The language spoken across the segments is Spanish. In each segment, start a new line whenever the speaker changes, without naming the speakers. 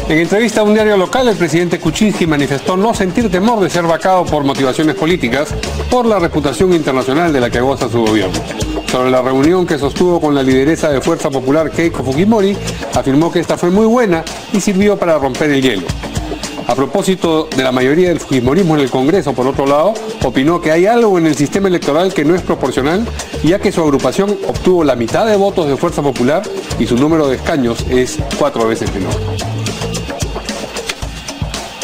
En entrevista a un diario local, el presidente Kuczynski manifestó no sentir temor de ser vacado por motivaciones políticas por la reputación internacional de la que goza su gobierno. Sobre la reunión que sostuvo con la lideresa de Fuerza Popular, Keiko Fujimori, afirmó que esta fue muy buena y sirvió para romper el hielo. A propósito de la mayoría del fujimorismo en el Congreso, por otro lado, opinó que hay algo en el sistema electoral que no es proporcional, ya que su agrupación obtuvo la mitad de votos de Fuerza Popular y su número de escaños es 4 veces menor.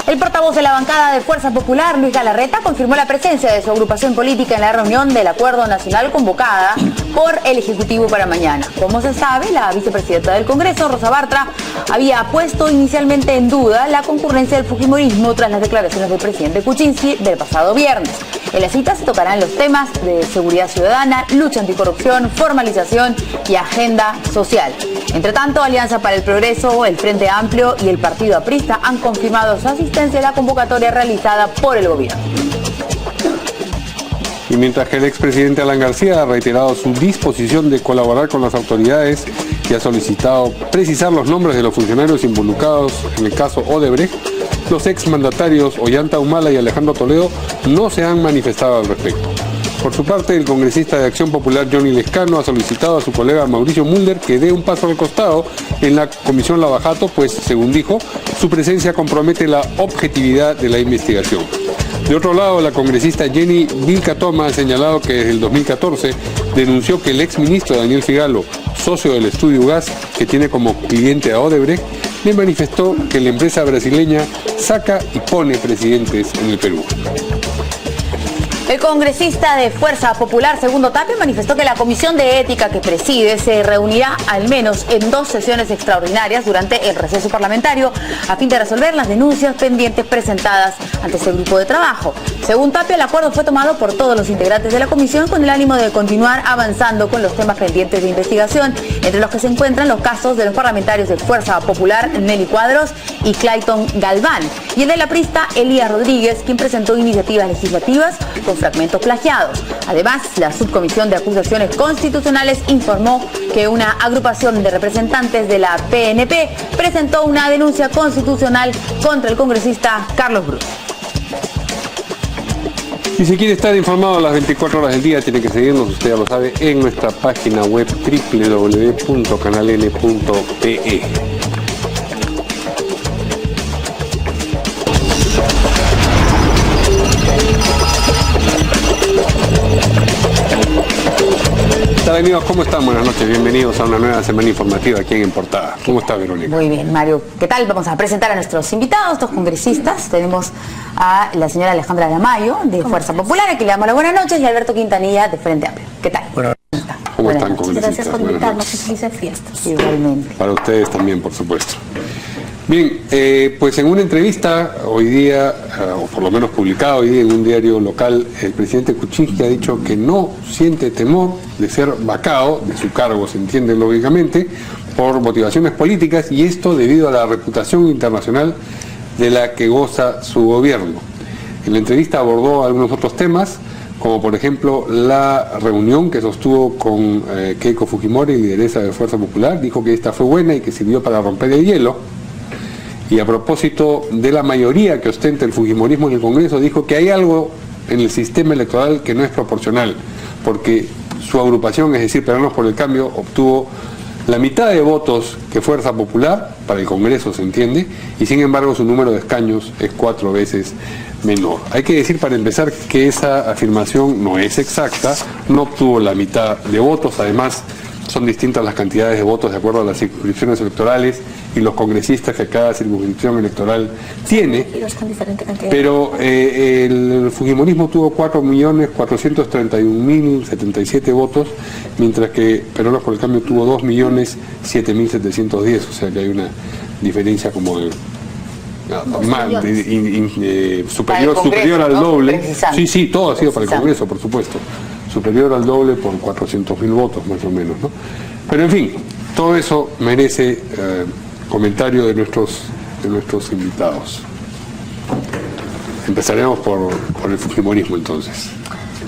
El portavoz de la bancada de Fuerza Popular, Luis Galarreta, confirmó la presencia de su agrupación política en la reunión del Acuerdo Nacional convocada por el Ejecutivo para mañana. Como se sabe, la vicepresidenta del Congreso, Rosa Bartra, había puesto inicialmente en duda la concurrencia del fujimorismo tras las declaraciones del presidente Kuczynski del pasado viernes. En la cita se tocarán los temas de seguridad ciudadana, lucha anticorrupción, formalización y agenda social. Entre tanto, Alianza para el Progreso, el Frente Amplio y el Partido Aprista han confirmado su asistencia a la convocatoria realizada por el gobierno.
Y mientras que el expresidente Alan García ha reiterado su disposición de colaborar con las autoridades y ha solicitado precisar los nombres de los funcionarios involucrados en el caso Odebrecht, los exmandatarios Ollanta Humala y Alejandro Toledo no se han manifestado al respecto. Por su parte, el congresista de Acción Popular Johnny Lescano ha solicitado a su colega Mauricio Mulder que dé un paso al costado en la Comisión Lavajato, pues, según dijo, su presencia compromete la objetividad de la investigación. De otro lado, la congresista Jenny Vilca Toma ha señalado que desde el 2014 denunció que el exministro Daniel Figalo, socio del Estudio Gas, que tiene como cliente a Odebrecht, le manifestó que la empresa brasileña saca y pone presidentes en el Perú.
El congresista de Fuerza Popular, Segundo Tapia, manifestó que la comisión de ética que preside se reunirá al menos en 2 sesiones extraordinarias durante el receso parlamentario a fin de resolver las denuncias pendientes presentadas ante ese grupo de trabajo. Según Tapia, el acuerdo fue tomado por todos los integrantes de la comisión con el ánimo de continuar avanzando con los temas pendientes de investigación, entre los que se encuentran los casos de los parlamentarios de Fuerza Popular, Nelly Cuadros y Clayton Galván, y el del aprista Elías Rodríguez, quien presentó iniciativas legislativas con fragmentos plagiados. Además, la Subcomisión de Acusaciones Constitucionales informó que una agrupación de representantes de la PNP presentó una denuncia constitucional contra el congresista Carlos Brus.
Y si quiere estar informado a las 24 horas del día, tiene que seguirnos, usted ya lo sabe, en nuestra página web www.canaln.pe. Hola amigos, ¿cómo están? Buenas noches, bienvenidos a una nueva semana informativa aquí en Portada. ¿Cómo está, Verónica?
Muy bien, Mario. ¿Qué tal? Vamos a presentar a nuestros invitados, 2 congresistas. Tenemos a la señora Alejandra Lamayo, de Fuerza Popular, a quien le damos las buenas noches, y Alberto Quintanilla, de Frente Amplio. ¿Qué tal?
Buenas noches. ¿Cómo están, congresistas?
Gracias por invitarnos y felices fiestas.
Igualmente.
Para ustedes también, por supuesto. Bien, pues en una entrevista hoy día, o por lo menos publicada hoy día en un diario local, el presidente Kuczynski ha dicho que no siente temor de ser vacado de su cargo, se entiende lógicamente, por motivaciones políticas, y esto debido a la reputación internacional de la que goza su gobierno. En la entrevista abordó algunos otros temas, como por ejemplo la reunión que sostuvo con Keiko Fujimori, lideresa de Fuerza Popular. Dijo que esta fue buena y que sirvió para romper el hielo. Y a propósito de la mayoría que ostenta el fujimorismo en el Congreso, dijo que hay algo en el sistema electoral que no es proporcional, porque su agrupación, es decir, Peruanos por el Cambio, obtuvo la mitad de votos que Fuerza Popular, para el Congreso se entiende, y sin embargo su número de escaños es 4 veces menor. Hay que decir para empezar que esa afirmación no es exacta, no obtuvo la mitad de votos, además son distintas las cantidades de votos de acuerdo a las circunscripciones electorales y los congresistas que cada circunscripción electoral tiene, pero el fujimorismo tuvo 4.431.077 votos, mientras que Peruanos por el Cambio tuvo 2.007.710, o sea que hay una diferencia como de superior al doble. Sí, todo ha sido para el Congreso, por supuesto, superior al doble por 400.000 votos más o menos, ¿no? Pero en fin, todo eso merece comentario de nuestros invitados. Empezaremos por el fujimorismo entonces.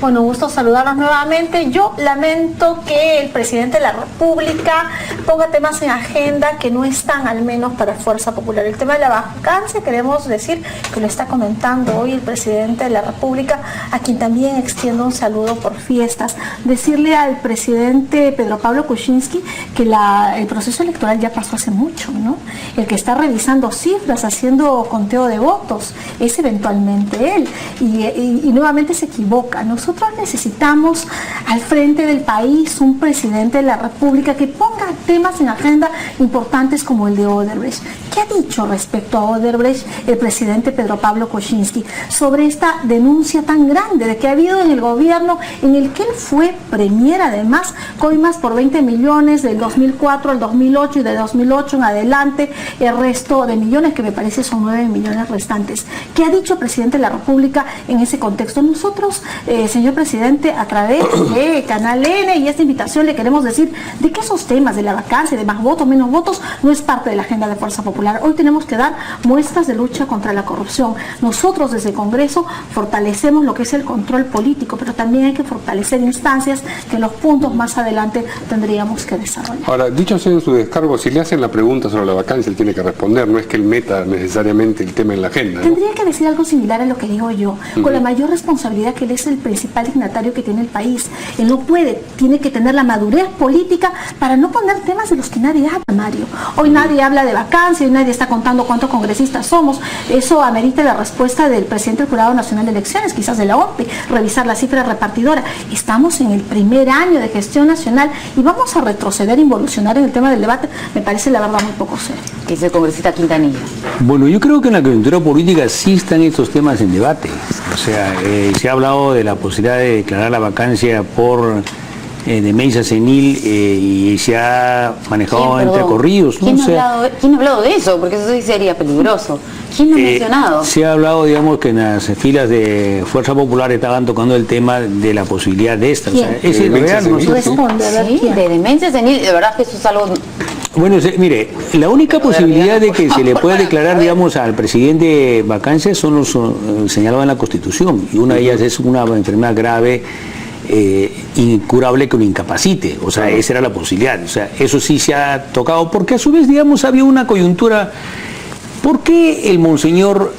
Bueno, gusto saludarlos nuevamente. Yo lamento que el presidente de la República ponga temas en agenda que no están al menos para Fuerza Popular. El tema de la vacancia, queremos decir que lo está comentando hoy el presidente de la República, a quien también extiendo un saludo por fiestas. Decirle al presidente Pedro Pablo Kuczynski que el proceso electoral ya pasó hace mucho, ¿no? El que está revisando cifras, haciendo conteo de votos, es eventualmente él. Y nuevamente se equivoca. Nosotros necesitamos al frente del país un presidente de la República que ponga temas en agenda importantes como el de Odebrecht. ¿Qué ha dicho respecto a Odebrecht el presidente Pedro Pablo Kuczynski sobre esta denuncia tan grande de que ha habido en el gobierno en el que él fue premier, además, coimas por 20 millones del 2004 al 2008 y de 2008 en adelante el resto de millones, que me parece son 9 millones restantes? ¿Qué ha dicho el presidente de la República en ese contexto? Nosotros, señor presidente, a través de Canal N y esta invitación le queremos decir de que esos temas de la vacancia, de más votos, menos votos, no es parte de la agenda de Fuerza Popular. Hoy tenemos que dar muestras de lucha contra la corrupción. Nosotros desde el Congreso fortalecemos lo que es el control político, pero también hay que fortalecer instancias que en los puntos más adelante tendríamos que desarrollar.
Ahora, dicho sea en su descargo, si le hacen la pregunta sobre la vacancia, él tiene que responder, no es que él meta necesariamente el tema en la agenda, ¿no?
Tendría que decir algo similar a lo que digo yo, con la mayor responsabilidad que él es el principal dignatario que tiene el país. Él no puede, tiene que tener la madurez política para no poner temas de los que nadie habla, Mario. Hoy nadie habla de vacancia, hoy nadie está contando cuántos congresistas somos. Eso amerita la respuesta del presidente del Jurado Nacional de Elecciones, quizás de la OMPE, revisar la cifra repartidora. Estamos en el primer año de gestión nacional y vamos a retroceder, involucionar en el tema del debate. Me parece la verdad muy poco serio.
Dice el congresista Quintanilla.
Bueno, yo creo que en la coyuntura política sí están estos temas en debate. O sea, se ha hablado de la posibilidad de declarar la vacancia por demencia senil y se ha manejado entre corridos, ¿no?
¿Quién ha hablado de eso? Porque eso sí sería peligroso. ¿Quién lo ha mencionado?
Se ha hablado, digamos, que en las filas de Fuerza Popular estaban tocando el tema de la posibilidad de esta. O sea, es real, ¿no?
Responde, a ver,
Sí, de demencia senil, de verdad que eso es algo...
Bueno, mire, la única posibilidad de que se le pueda declarar, digamos, al presidente vacancia son los señalados en la Constitución, y una de ellas es una enfermedad grave, incurable, que lo incapacite. O sea, esa era la posibilidad. O sea, eso sí se ha tocado, porque a su vez, digamos, había una coyuntura. ¿Por qué el monseñor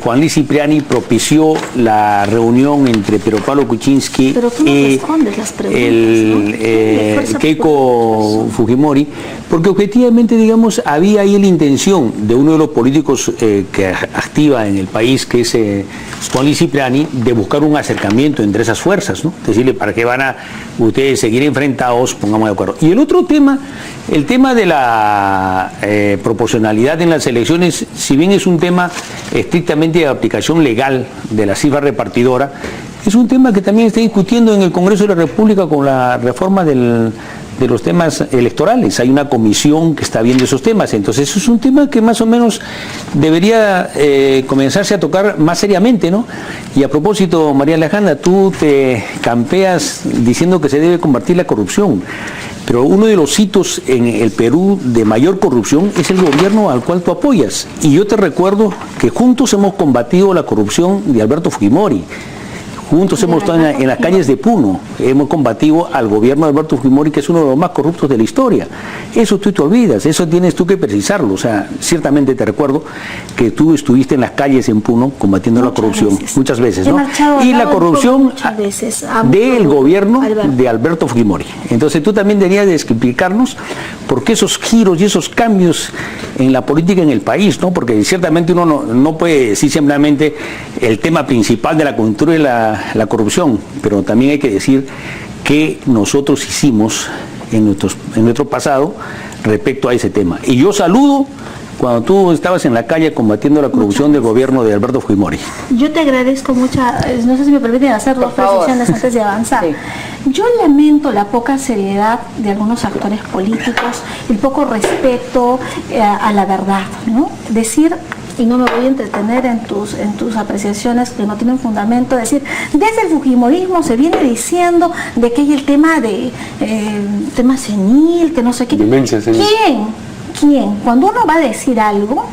Juan Luis Cipriani propició la reunión entre Pedro Pablo Kuczynski y el Keiko Fujimori? Porque objetivamente, digamos, había ahí la intención de uno de los políticos que activa en el país, que es Juan Luis Cipriani, de buscar un acercamiento entre esas fuerzas, ¿no? Decirle, ¿para qué van a ustedes seguir enfrentados? Pongamos de acuerdo. Y el otro tema, el tema de la proporcionalidad en las elecciones, si bien es un tema estrictamente de aplicación legal de la cifra repartidora, es un tema que también está discutiendo en el Congreso de la República con la reforma de los temas electorales. Hay una comisión que está viendo esos temas, entonces eso es un tema que más o menos debería comenzarse a tocar más seriamente, ¿no? Y a propósito, María Alejandra, tú te campeas diciendo que se debe combatir la corrupción, pero uno de los hitos en el Perú de mayor corrupción es el gobierno al cual tú apoyas, y yo te recuerdo que juntos hemos combatido la corrupción de Alberto Fujimori. Juntos hemos estado en las calles de Puno, hemos combatido al gobierno de Alberto Fujimori, que es uno de los más corruptos de la historia. Eso tú te olvidas, eso tienes tú que precisarlo. O sea, ciertamente te recuerdo que tú estuviste en las calles en Puno combatiendo la corrupción, muchas veces, ¿no? Y la corrupción del gobierno de Alberto Fujimori. Entonces tú también deberías de explicarnos por qué esos giros y esos cambios en la política en el país, ¿no? Porque ciertamente uno no puede decir simplemente el tema principal de la cultura y la corrupción, pero también hay que decir qué nosotros hicimos en nuestro pasado respecto a ese tema. Y yo saludo cuando tú estabas en la calle combatiendo la corrupción del gobierno de Alberto Fujimori.
Yo te agradezco mucho, no sé si me permiten hacer dos precisiones antes de avanzar. Sí. Yo lamento la poca seriedad de algunos actores políticos, el poco respeto a la verdad, ¿no? Decir, y no me voy a entretener en tus apreciaciones que no tienen fundamento, decir, desde el fujimorismo se viene diciendo de que hay el tema de tema senil, que no sé qué.
Demencia senil.
¿Quién? Cuando uno va a decir algo,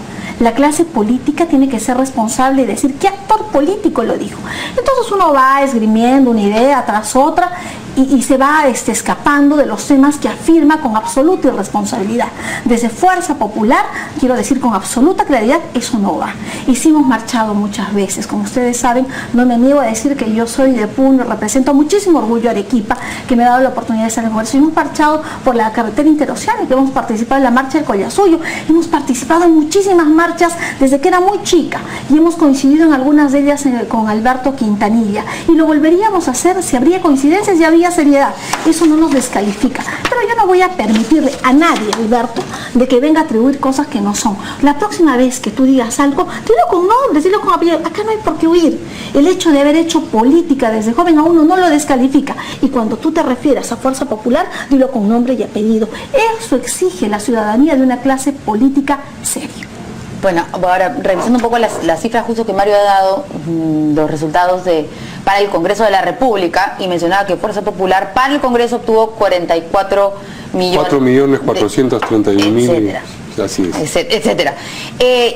La clase política tiene que ser responsable y decir qué actor político lo dijo. Entonces uno va esgrimiendo una idea tras otra y se va escapando de los temas que afirma con absoluta irresponsabilidad. Desde Fuerza Popular, quiero decir con absoluta claridad, eso no va. Y sí hemos marchado muchas veces, como ustedes saben, no me niego a decir que yo soy de Puno, represento muchísimo orgullo a Arequipa, que me ha dado la oportunidad de estar en el Congreso. Hemos marchado por la carretera interoceánica, hemos participado en la marcha del Collasuyo, hemos participado en muchísimas marchas desde que era muy chica y hemos coincidido en algunas de ellas con Alberto Quintanilla, y lo volveríamos a hacer si habría coincidencias y había seriedad. Eso no nos descalifica, pero yo no voy a permitirle a nadie, Alberto, de que venga a atribuir cosas que no son. La próxima vez que tú digas algo, dilo con nombres, dilo con apellido. Acá no hay por qué huir. El hecho de haber hecho política desde joven a uno no lo descalifica, y cuando tú te refieras a Fuerza Popular, dilo con nombre y apellido. Eso exige la ciudadanía de una clase política seria.
Bueno, ahora revisando un poco las cifras justo que Mario ha dado, los resultados para el Congreso de la República, y mencionaba que Fuerza Popular para el Congreso obtuvo 44 millones.
4.431.000. Así es.
Etcétera.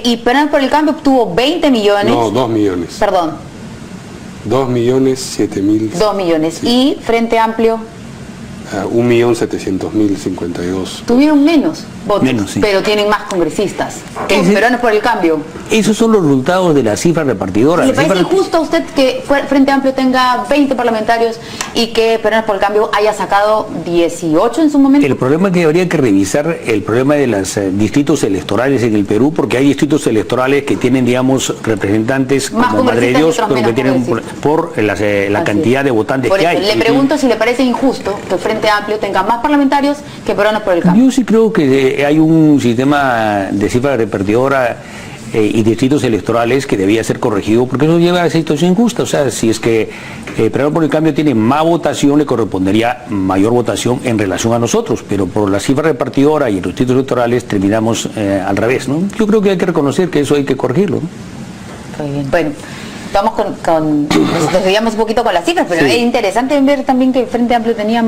Y Peronismo por el Cambio obtuvo 20 millones.
No, 2 millones.
Perdón.
2.007.000.
2 millones. Sí. Y Frente Amplio.
1.700.052.
Tuvieron menos votos,
menos, sí,
pero tienen más congresistas que Peronismo por el Cambio.
Esos son los resultados de la cifra repartidora.
¿Le parece justo a usted que Frente Amplio tenga 20 parlamentarios y que Peronismo por el Cambio haya sacado 18 en su momento?
El problema es que habría que revisar el problema de los distritos electorales en el Perú, porque hay distritos electorales que tienen, digamos, representantes
más
como Madre de Dios, pero que tienen por la cantidad de votantes
por
que
eso,
hay.
Le pregunto si le parece injusto que Frente Amplio tenga más parlamentarios que Peronismo por el Cambio.
Yo sí creo que hay un sistema de cifra repartidora y distritos electorales que debía ser corregido, porque eso lleva a esa situación injusta. O sea, si es que Peronismo por el Cambio tiene más votación, le correspondería mayor votación en relación a nosotros, pero por la cifra repartidora y los distritos electorales terminamos al revés, ¿no? Yo creo que hay que reconocer que eso hay que corregirlo, ¿no?
Muy bien. Bueno, vamos nos desviamos un poquito con las cifras, pero sí, es interesante ver también que Frente Amplio tenía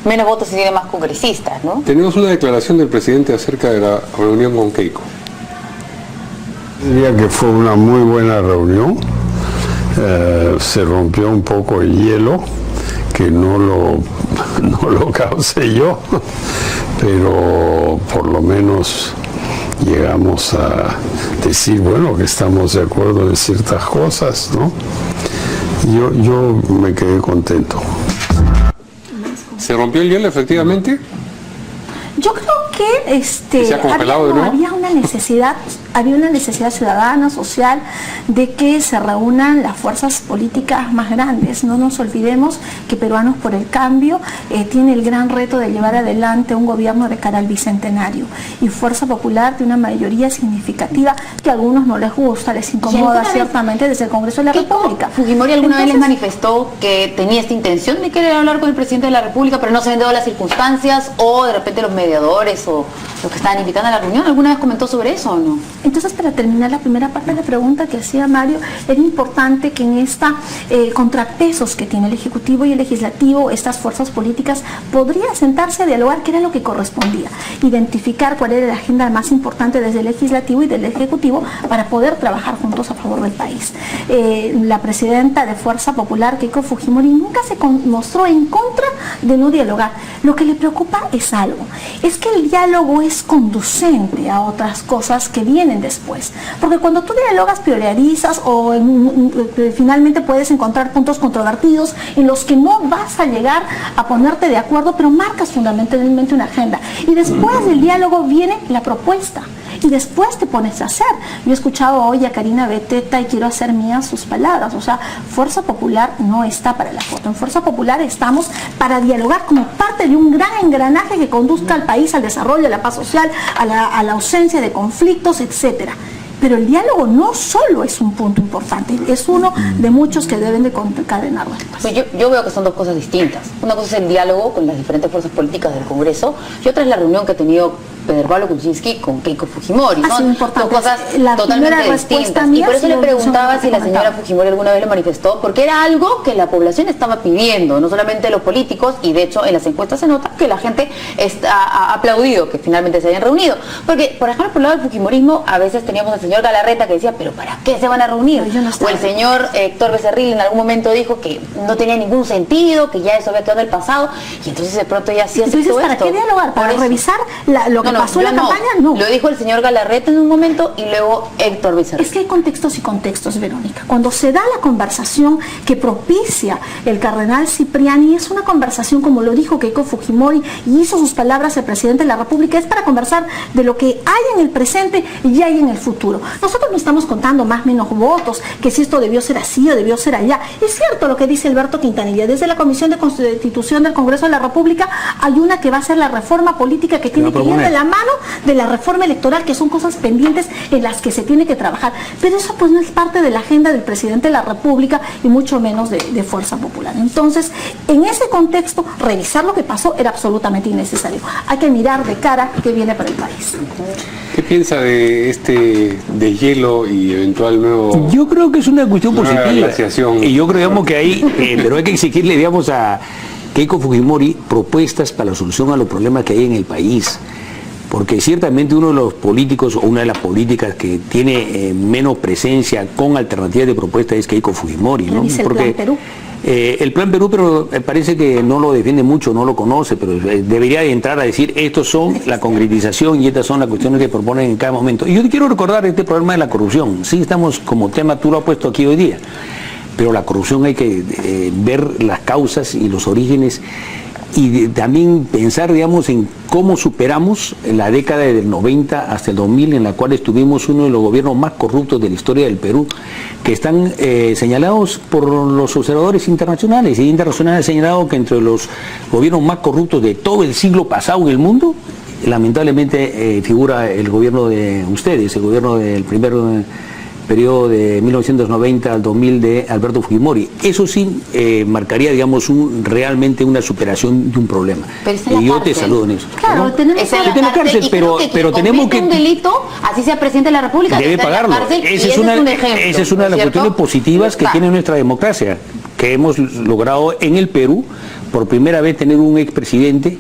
menos votos y tiene más congresistas, ¿no?
Tenemos una declaración del presidente acerca de la reunión con Keiko.
Diría que fue una muy buena reunión. Se rompió un poco el hielo, que no lo causé yo, pero por lo menos llegamos a decir, bueno, que estamos de acuerdo en ciertas cosas, ¿no? Yo me quedé contento.
¿Se rompió el hielo efectivamente?
Yo creo que
¿Se ha congelado de nuevo?
había una necesidad ciudadana, social, de que se reúnan las fuerzas políticas más grandes. No nos olvidemos que Peruanos por el Cambio tiene el gran reto de llevar adelante un gobierno de cara al bicentenario, y Fuerza Popular tiene una mayoría significativa que a algunos no les gusta, les incomoda ciertamente desde el Congreso de la República.
Fujimori alguna vez les manifestó que tenía esta intención de querer hablar con el presidente de la República, pero no se habían dado las circunstancias, o de repente los mediadores o los que estaban invitando a la reunión. ¿Alguna vez comentó sobre eso o no?
Entonces, para terminar la primera parte de la pregunta que hacía Mario, era importante que en esta contrapesos que tiene el Ejecutivo y el Legislativo, estas fuerzas políticas podrían sentarse a dialogar, que era lo que correspondía, identificar cuál era la agenda más importante desde el Legislativo y del Ejecutivo para poder trabajar juntos a favor del país. La presidenta de Fuerza Popular, Keiko Fujimori, nunca se mostró en contra de no dialogar. Lo que le preocupa es algo, es que el diálogo es conducente a otras cosas que vienen después, porque cuando tú dialogas priorizas o finalmente puedes encontrar puntos controvertidos en los que no vas a llegar a ponerte de acuerdo, pero marcas fundamentalmente una agenda, y después del diálogo viene la propuesta y después te pones a hacer. Yo he escuchado hoy a Karina Beteta y quiero hacer mías sus palabras. O sea, Fuerza Popular no está para la foto. En Fuerza Popular estamos para dialogar como parte de un gran engranaje que conduzca al país al desarrollo, a la paz social, a la ausencia de conflictos, etcétera. Pero el diálogo no solo es un punto importante, es uno de muchos que deben de concadenar después.
Yo veo que son dos cosas distintas. Una cosa es el diálogo con las diferentes fuerzas políticas del Congreso, y otra es la reunión que ha tenido Pedro Pablo Kuczynski con Keiko Fujimori, ¿no?
Son importantes.
Son cosas
La
totalmente
primera respuesta
distintas.
mía
Y por eso
sí
le
lo
preguntaba
son
si la
que
señora
comentaba.
Fujimori alguna vez lo manifestó, porque era algo que la población estaba pidiendo, no solamente los políticos, y de hecho en las encuestas se nota que la gente ha aplaudido que finalmente se hayan reunido. Porque, por ejemplo, por el lado del fujimorismo, a veces teníamos al señor Galarreta que decía, pero ¿para qué se van a reunir?
Pero yo no
O
estaba.
el señor Héctor Becerril en algún momento dijo que no tenía ningún sentido, que ya eso había quedado en el pasado, y entonces de pronto ya sí
Entonces,
aceptó
¿para
esto.
qué dialogar? ¿Para
Por eso.
revisar lo que pasó en la
yo
campaña? No.
Lo dijo el señor Galarreta en un momento y luego Héctor Becerril.
Es que hay contextos y contextos, Verónica. Cuando se da la conversación que propicia el cardenal Cipriani, es una conversación, como lo dijo Keiko Fujimori, y hizo sus palabras el presidente de la República, es para conversar de lo que hay en el presente y hay en el futuro. Nosotros no estamos contando más o menos votos, que si esto debió ser así o debió ser allá. Es cierto lo que dice Alberto Quintanilla. Desde la Comisión de Constitución del Congreso de la República hay una que va a ser la reforma política que tiene que ir de la mano de la reforma electoral, que son cosas pendientes en las que se tiene que trabajar. Pero eso pues no es parte de la agenda del presidente de la República y mucho menos de Fuerza Popular. Entonces, en ese contexto, revisar lo que pasó era absolutamente innecesario. Hay que mirar de cara qué viene para el país.
¿Qué piensa de este deshielo y eventual nuevo?
Yo creo que es una cuestión
Nueva
positiva.
glaciación.
Y yo creo, digamos, que hay, pero hay que exigirle, digamos, a Keiko Fujimori propuestas para la solución a los problemas que hay en el país. Porque ciertamente uno de los políticos o una de las políticas que tiene menos presencia con alternativas de propuesta es Keiko Fujimori, ¿no?
Dice el
Porque
Plan Perú.
El Plan Perú, pero parece que no lo defiende mucho, no lo conoce, pero debería de entrar a decir, estos son la concretización y estas son las cuestiones que proponen en cada momento. Y yo te quiero recordar este problema de la corrupción. Sí, estamos como tema, tú lo has puesto aquí hoy día, pero la corrupción hay que ver las causas y los orígenes y también pensar, digamos, en cómo superamos la década del 90 hasta el 2000, en la cual estuvimos uno de los gobiernos más corruptos de la historia del Perú, que están señalados por los observadores internacionales. Y internacionales ha señalado que entre los gobiernos más corruptos de todo el siglo pasado en el mundo, lamentablemente figura el gobierno de ustedes, el gobierno del primer periodo de 1990 al 2000 de Alberto Fujimori. Eso sí marcaría, digamos, realmente una superación de un problema.
Y
yo te saludo en eso.
Claro,
¿no?
tenemos
Es en
que
la cárcel, y creo que
pero
quien
tenemos
comete
que
un delito, así sea presidente de la República,
debe
está en la
pagarlo.
cárcel, y
Esa
ese
es
un ejemplo,
esa es una de las
¿cierto?
cuestiones positivas que
Está.
tiene nuestra democracia, que hemos logrado en el Perú por primera vez tener un expresidente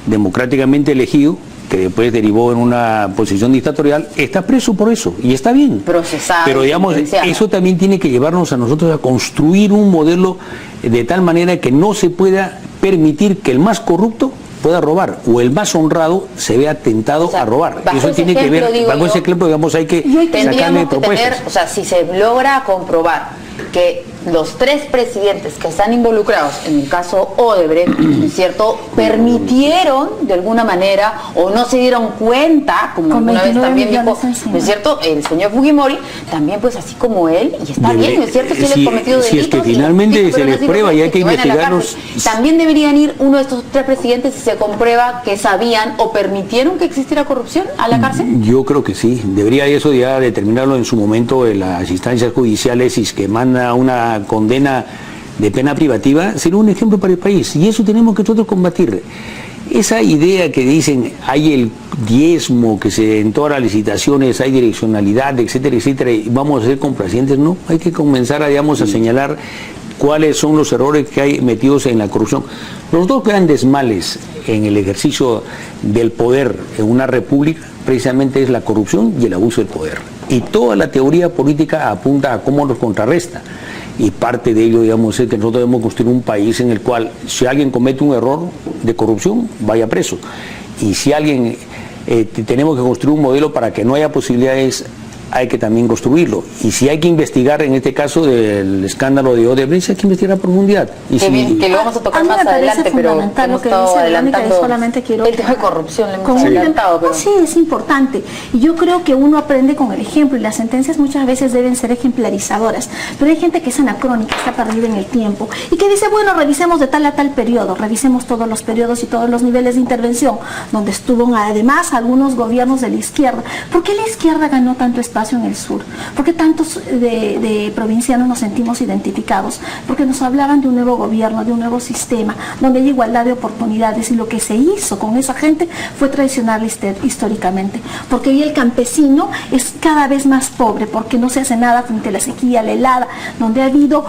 democráticamente elegido, que después derivó en una posición dictatorial, está preso por eso, y está bien.
Procesado,
Pero digamos,
sentenciado.
eso también tiene que llevarnos a nosotros a construir un modelo de tal manera que no se pueda permitir que el más corrupto pueda robar, o el más honrado se vea tentado
O sea,
a robar.
bajo
Eso
ese
tiene que
ejemplo,
ver,
digo
bajo
yo,
ese ejemplo, digamos, hay que sacarle
Tendríamos que
propuestas.
tener, o sea, si se logra comprobar que los tres presidentes que están involucrados en el caso Odebrecht, ¿cierto?, permitieron de alguna manera o no se dieron cuenta, como
Con
alguna vez
29
también dijo,
millones encima.
¿no es cierto?, el señor Fujimori, también pues así como él, y está bien, ¿no es cierto?, si él
si-
ha cometido
si es
delitos.
que
y
finalmente
los
se les
tipos,
prueba y hay que
vayan a la
investigarlos.
cárcel. También deberían ir uno de estos tres presidentes si se comprueba que sabían o permitieron que existiera corrupción a la cárcel.
Yo creo que sí, debería eso ya determinarlo en su momento en las instancias judiciales, y que manda una condena de pena privativa, sería un ejemplo para el país, y eso tenemos que nosotros combatir. Esa idea que dicen hay el diezmo, que en todas las licitaciones hay direccionalidad, etcétera, etcétera, y vamos a ser complacientes, no, hay que comenzar a, digamos, a señalar cuáles son los errores que hay metidos en la corrupción. Los dos grandes males en el ejercicio del poder en una república precisamente es la corrupción y el abuso del poder. Y toda la teoría política apunta a cómo los contrarresta. Y parte de ello, digamos, es que nosotros debemos construir un país en el cual si alguien comete un error de corrupción, vaya preso. Y si alguien, tenemos que construir un modelo para que no haya posibilidades, hay que también construirlo. Y si hay que investigar, en este caso del escándalo de Odebrecht, hay que investigar a profundidad. Y
Que, bien, que lo vamos a tocar
A mí me
más
parece
adelante, pero
fundamental
hemos
lo que
estado
dice Verónica,
adelantando
y solamente quiero
el tema de corrupción, le hemos
con un-
adelantado. Pero...
Sí, es importante. Y yo creo que uno aprende con el ejemplo, y las sentencias muchas veces deben ser ejemplarizadoras. Pero hay gente que es anacrónica, está perdida en el tiempo, y que dice, bueno, revisemos de tal a tal periodo, revisemos todos los periodos y todos los niveles de intervención, donde estuvo además algunos gobiernos de la izquierda. ¿Por qué la izquierda ganó tanto espacio espacio en el sur. ¿Por qué tantos de provincianos nos sentimos identificados? Porque nos hablaban de un nuevo gobierno, de un nuevo sistema, donde hay igualdad de oportunidades, y lo que se hizo con esa gente fue traicionarla históricamente. Porque hoy el campesino es cada vez más pobre, porque no se hace nada frente a la sequía, la helada, donde ha habido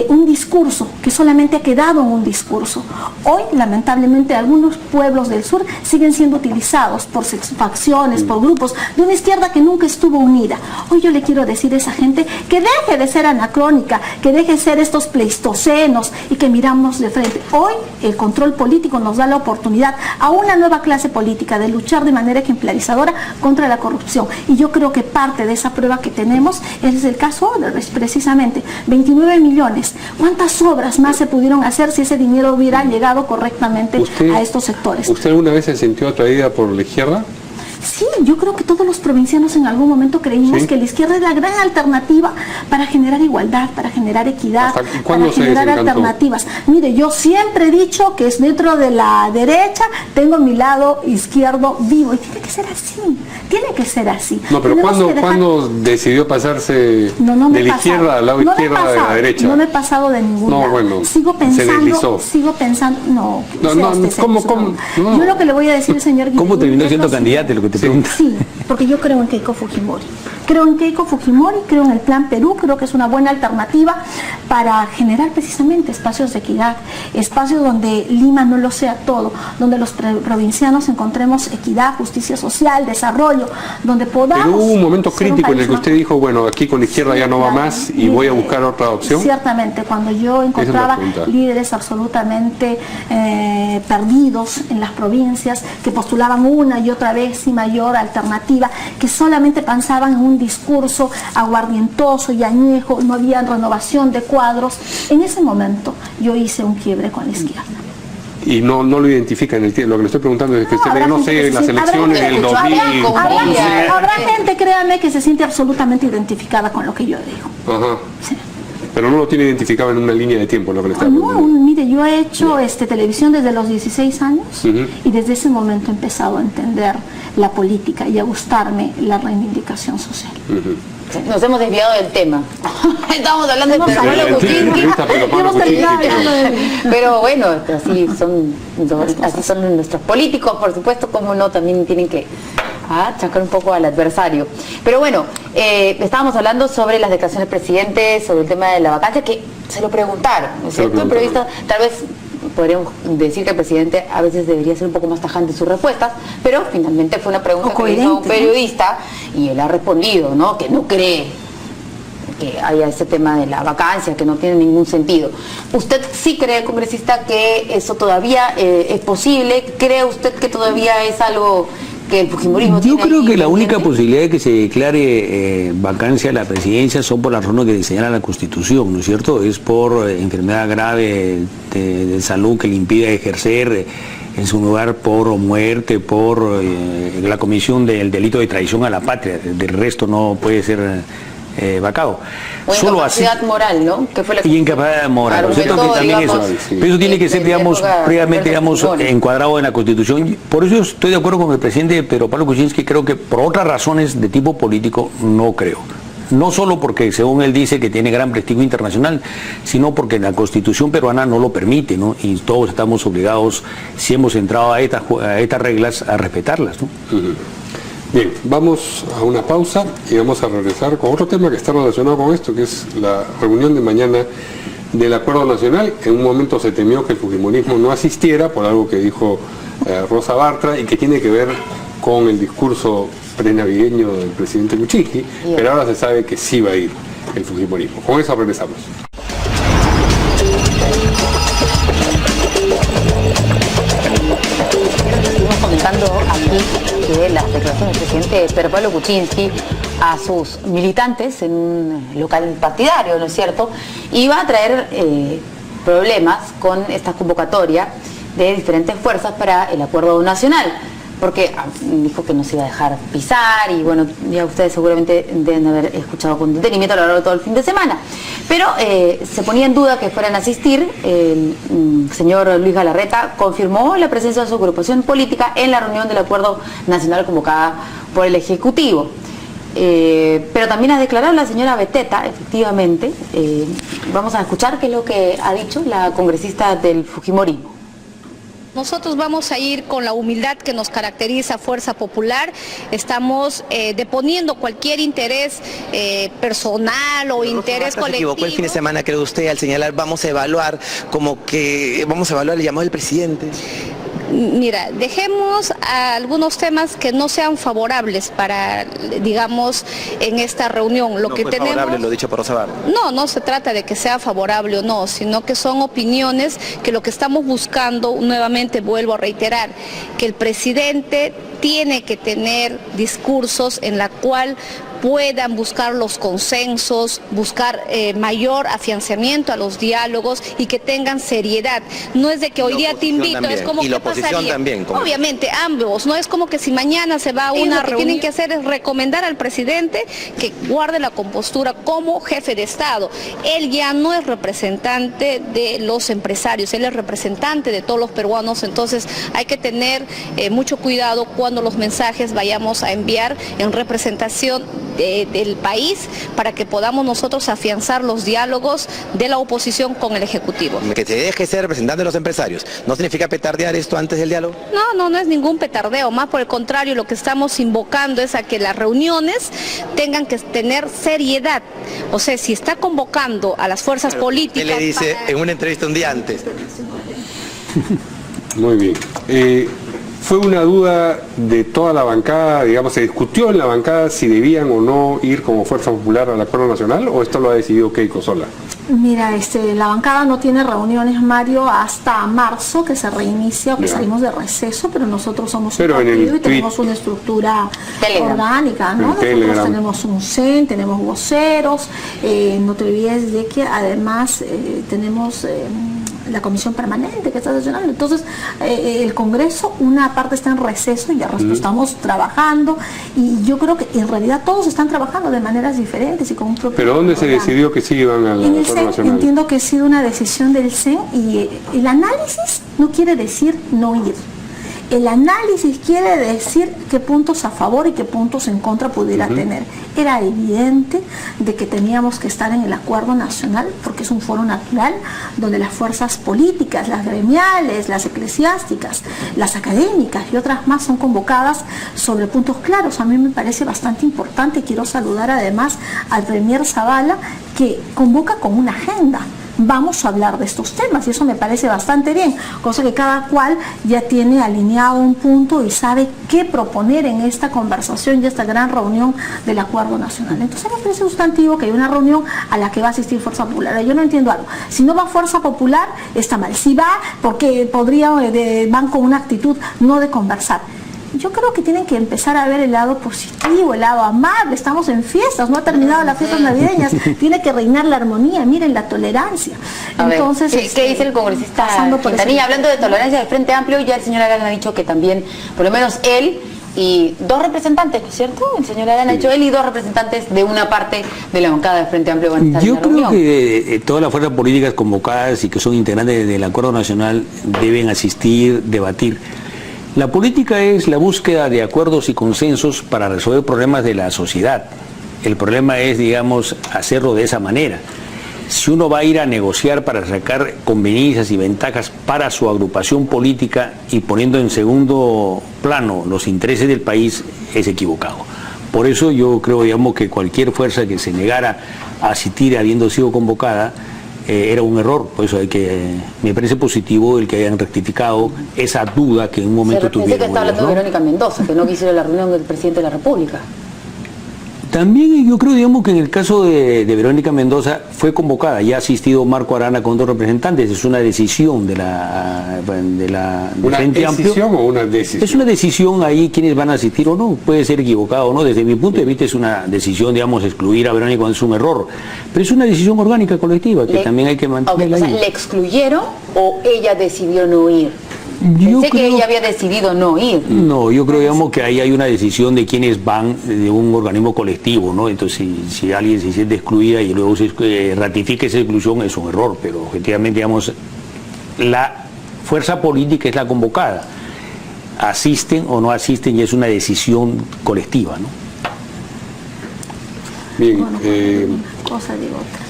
un discurso que solamente ha quedado en un discurso. Hoy, lamentablemente, algunos pueblos del sur siguen siendo utilizados por facciones, por grupos de una izquierda que nunca estuvo unida. Hoy yo le quiero decir a esa gente que deje de ser anacrónica, que deje de ser estos pleistocenos y que miramos de frente. Hoy el control político nos da la oportunidad a una nueva clase política de luchar de manera ejemplarizadora contra la corrupción. Y yo creo que parte de esa prueba que tenemos es el caso Odebrecht, precisamente. 29 millones. ¿Cuántas obras más se pudieron hacer si ese dinero hubiera llegado correctamente a estos sectores?
¿Usted alguna vez se sintió atraída por la izquierda?
Sí, yo creo que todos los provincianos en algún momento creímos que la izquierda es la gran alternativa para generar igualdad, para generar equidad, para generar alternativas. Mire, yo siempre he dicho que es dentro de la derecha, tengo mi lado izquierdo vivo, y tiene que ser así, tiene que ser así.
No, pero ¿cuándo decidió pasarse de la izquierda al lado izquierdo de la derecha?
No me he pasado de ningún lado.
Bueno,
sigo pensando, yo lo que le voy a decir, señor Guillermo,
¿cómo terminó siendo candidato? Lo que te pregunto.
Sí, porque yo creo en Keiko Fujimori. Creo en Keiko Fujimori, creo en el Plan Perú, creo que es una buena alternativa para generar precisamente espacios de equidad, espacios donde Lima no lo sea todo, donde los provincianos encontremos equidad, justicia social, desarrollo, donde podamos...
Pero hubo un momento crítico en el que usted dijo, bueno, aquí con la izquierda ya no va más y voy a buscar otra opción.
Ciertamente, cuando yo encontraba líderes absolutamente perdidos en las provincias, que postulaban una y otra vez y mayor alternativa, que solamente pensaban en un discurso aguardientoso y añejo, no había renovación de cuadros. En ese momento yo hice un quiebre con la izquierda.
Y no lo identifica en el tiempo. Lo que le estoy preguntando es que usted ve, no sé, en las elecciones del 2000.
Habrá gente, créame, que se siente absolutamente identificada con lo que yo digo.
Ajá.
Sí.
Pero no lo tiene identificado en una línea de tiempo, lo que le está preguntando.
No, mire, yo he hecho televisión desde los 16 años y desde ese momento he empezado a entender la política y a gustarme la reivindicación social.
Nos hemos desviado del tema. Estamos hablando de Palo Kuczynski. Pero bueno, así son nuestros políticos, por supuesto, como no, también tienen que chacar un poco al adversario. Pero bueno, estábamos hablando sobre las declaraciones del presidente, sobre el tema de la vacancia, que se lo preguntaron, ¿no es cierto? Tal vez podríamos decir que el presidente a veces debería ser un poco más tajante en sus respuestas, pero finalmente fue una pregunta que hizo un periodista, y él ha respondido, ¿no?, que no cree que haya ese tema de la vacancia, que no tiene ningún sentido. ¿Usted sí cree, congresista, que eso todavía es posible? ¿Cree usted que todavía es algo que el fujimorismo
tiene? Yo creo que la única posibilidad de que se declare vacancia a la presidencia son por las razones que señala la Constitución, ¿no es cierto? Es por enfermedad grave de salud que le impide ejercer, en su lugar por muerte, por la comisión del delito de traición a la patria. Del resto no puede ser vacado.
O
solo
incapacidad
así,
moral, ¿no? Que fue la
y incapacidad moral. Pero eso tiene que ser, digamos, previamente, digamos, encuadrado en la Constitución. Por eso estoy de acuerdo con el presidente Pedro Pablo Kuczynski. Creo que por otras razones de tipo político no creo. No solo porque, según él dice, que tiene gran prestigio internacional, sino porque la Constitución peruana no lo permite, ¿no? Y todos estamos obligados, si hemos entrado a estas reglas, a respetarlas, ¿no?
Bien, vamos a una pausa y vamos a regresar con otro tema que está relacionado con esto, que es la reunión de mañana del Acuerdo Nacional. En un momento se temió que el fujimorismo no asistiera por algo que dijo Rosa Bartra y que tiene que ver con el discurso prenavideño del presidente Kuczynski, pero ahora se sabe que sí va a ir el fujimorismo. Con eso regresamos.
Estuvimos comentando aquí que las declaraciones del presidente Pedro Pablo Kuczynski a sus militantes en un local partidario, ¿no es cierto?, iba a traer problemas con esta convocatoria de diferentes fuerzas para el Acuerdo Nacional, porque dijo que no se iba a dejar pisar, y bueno, ya ustedes seguramente deben haber escuchado con detenimiento a lo largo de todo el fin de semana. Pero se ponía en duda que fueran a asistir. El señor Luis Galarreta confirmó la presencia de su agrupación política en la reunión del Acuerdo Nacional convocada por el Ejecutivo. Pero también ha declarado la señora Beteta, efectivamente. Vamos a escuchar qué es lo que ha dicho la congresista del Fujimorismo.
Nosotros vamos a ir con la humildad que nos caracteriza Fuerza Popular. Estamos deponiendo cualquier interés personal o interés colectivo.
Se equivocó el fin de semana, cree usted, al señalar vamos a evaluar el llamado del presidente.
Mira, dejemos a algunos temas que no sean favorables para, digamos, en esta reunión.
Lo que tenemos favorable, lo dicho por Rosa Barro.
No se trata de que sea favorable o no, sino que son opiniones que lo que estamos buscando, nuevamente vuelvo a reiterar, que el presidente tiene que tener discursos en la cual puedan buscar los consensos, buscar mayor afianzamiento a los diálogos y que tengan seriedad. No es de que hoy día te invito,
también.
Es como
y
que
la oposición
pasaría.
También.
Obviamente, ambos, no es como que si mañana se va a una reunión, lo que tienen que hacer es recomendar al presidente que guarde la compostura como jefe de Estado. Él ya no es representante de los empresarios, él es representante de todos los peruanos, entonces hay que tener mucho cuidado cuando los mensajes vayamos a enviar en representación del país para que podamos nosotros afianzar los diálogos de la oposición con el Ejecutivo.
Que se deje ser representante de los empresarios, ¿no significa petardear esto antes del diálogo?
No es ningún petardeo, más por el contrario, lo que estamos invocando es a que las reuniones tengan que tener seriedad. O sea, si está convocando a las fuerzas políticas...
¿Qué le dice en una entrevista un día antes?
Muy bien. Fue una duda de toda la bancada, digamos, ¿se discutió en la bancada si debían o no ir como Fuerza Popular al Acuerdo Nacional o esto lo ha decidido Keiko sola?
Mira, la bancada no tiene reuniones, Mario, hasta marzo, que se reinicia o que salimos de receso, pero nosotros somos un partido y tenemos una estructura orgánica, ¿no? Nosotros tenemos un CEN, tenemos voceros, no te olvides de que además tenemos... la comisión permanente que está sesionando. Entonces, el Congreso, una parte está en receso y el resto estamos trabajando, y yo creo que en realidad todos están trabajando de maneras diferentes y con un propio...
¿Pero dónde se decidió que sí iban al Acuerdo Nacional?
Entiendo que ha sido una decisión del CEN, y el análisis no quiere decir no ir. El análisis quiere decir qué puntos a favor y qué puntos en contra pudiera tener. Era evidente de que teníamos que estar en el Acuerdo Nacional porque es un foro natural donde las fuerzas políticas, las gremiales, las eclesiásticas, las académicas y otras más son convocadas sobre puntos claros. A mí me parece bastante importante. Quiero saludar además al Premier Zavala, que convoca con una agenda. Vamos a hablar de estos temas y eso me parece bastante bien, cosa que cada cual ya tiene alineado un punto y sabe qué proponer en esta conversación y esta gran reunión del Acuerdo Nacional. Entonces me parece sustantivo que hay una reunión a la que va a asistir Fuerza Popular. Yo no entiendo algo. Si no va Fuerza Popular, está mal. Si va, porque van con una actitud no de conversar. Yo creo que tienen que empezar a ver el lado positivo, el lado amable. Estamos en fiestas, no ha terminado las fiestas navideñas, tiene que reinar la armonía, miren, la tolerancia. Entonces,
¿qué dice el congresista Quintanilla? Hablando de tolerancia del Frente Amplio, ya el señor Arana ha dicho que también, por lo menos él y dos representantes, ¿no es cierto? El señor Arana ha dicho él y dos representantes de una parte de la bancada del Frente Amplio van a estar en la reunión.
Yo creo que todas las fuerzas políticas convocadas y que son integrantes del Acuerdo Nacional deben asistir, debatir. La política es la búsqueda de acuerdos y consensos para resolver problemas de la sociedad. El problema es, digamos, hacerlo de esa manera. Si uno va a ir a negociar para sacar conveniencias y ventajas para su agrupación política y poniendo en segundo plano los intereses del país, es equivocado. Por eso yo creo, digamos, que cualquier fuerza que se negara a asistir habiendo sido convocada era un error. Por eso me parece positivo el que hayan rectificado esa duda que en un momento tuvieron.
Pensé que está hablando de Verónica Mendoza, que no quisiera la reunión del presidente de la República.
También yo creo, digamos, que en el caso de Verónica Mendoza fue convocada, ya ha asistido Marco Arana con dos representantes, es una decisión de la Frente Amplio.
¿Una decisión o una decisión?
Es una decisión ahí quienes van a asistir o no, puede ser equivocado o no, desde mi punto de vista es una decisión, digamos, excluir a Verónica cuando es un error, pero es una decisión orgánica colectiva que también hay que mantenerla ahí.
O sea, ¿le excluyeron o ella decidió no ir? Pensé que ella había decidido no ir.
No, yo creo, digamos, que ahí hay una decisión de quienes van de un organismo colectivo, ¿no? Entonces, si alguien se siente excluida y luego se ratifica esa exclusión, es un error, pero objetivamente, digamos, la fuerza política es la convocada. Asisten o no asisten y es una decisión colectiva, ¿no?
Bien,
bueno, cosa de otra.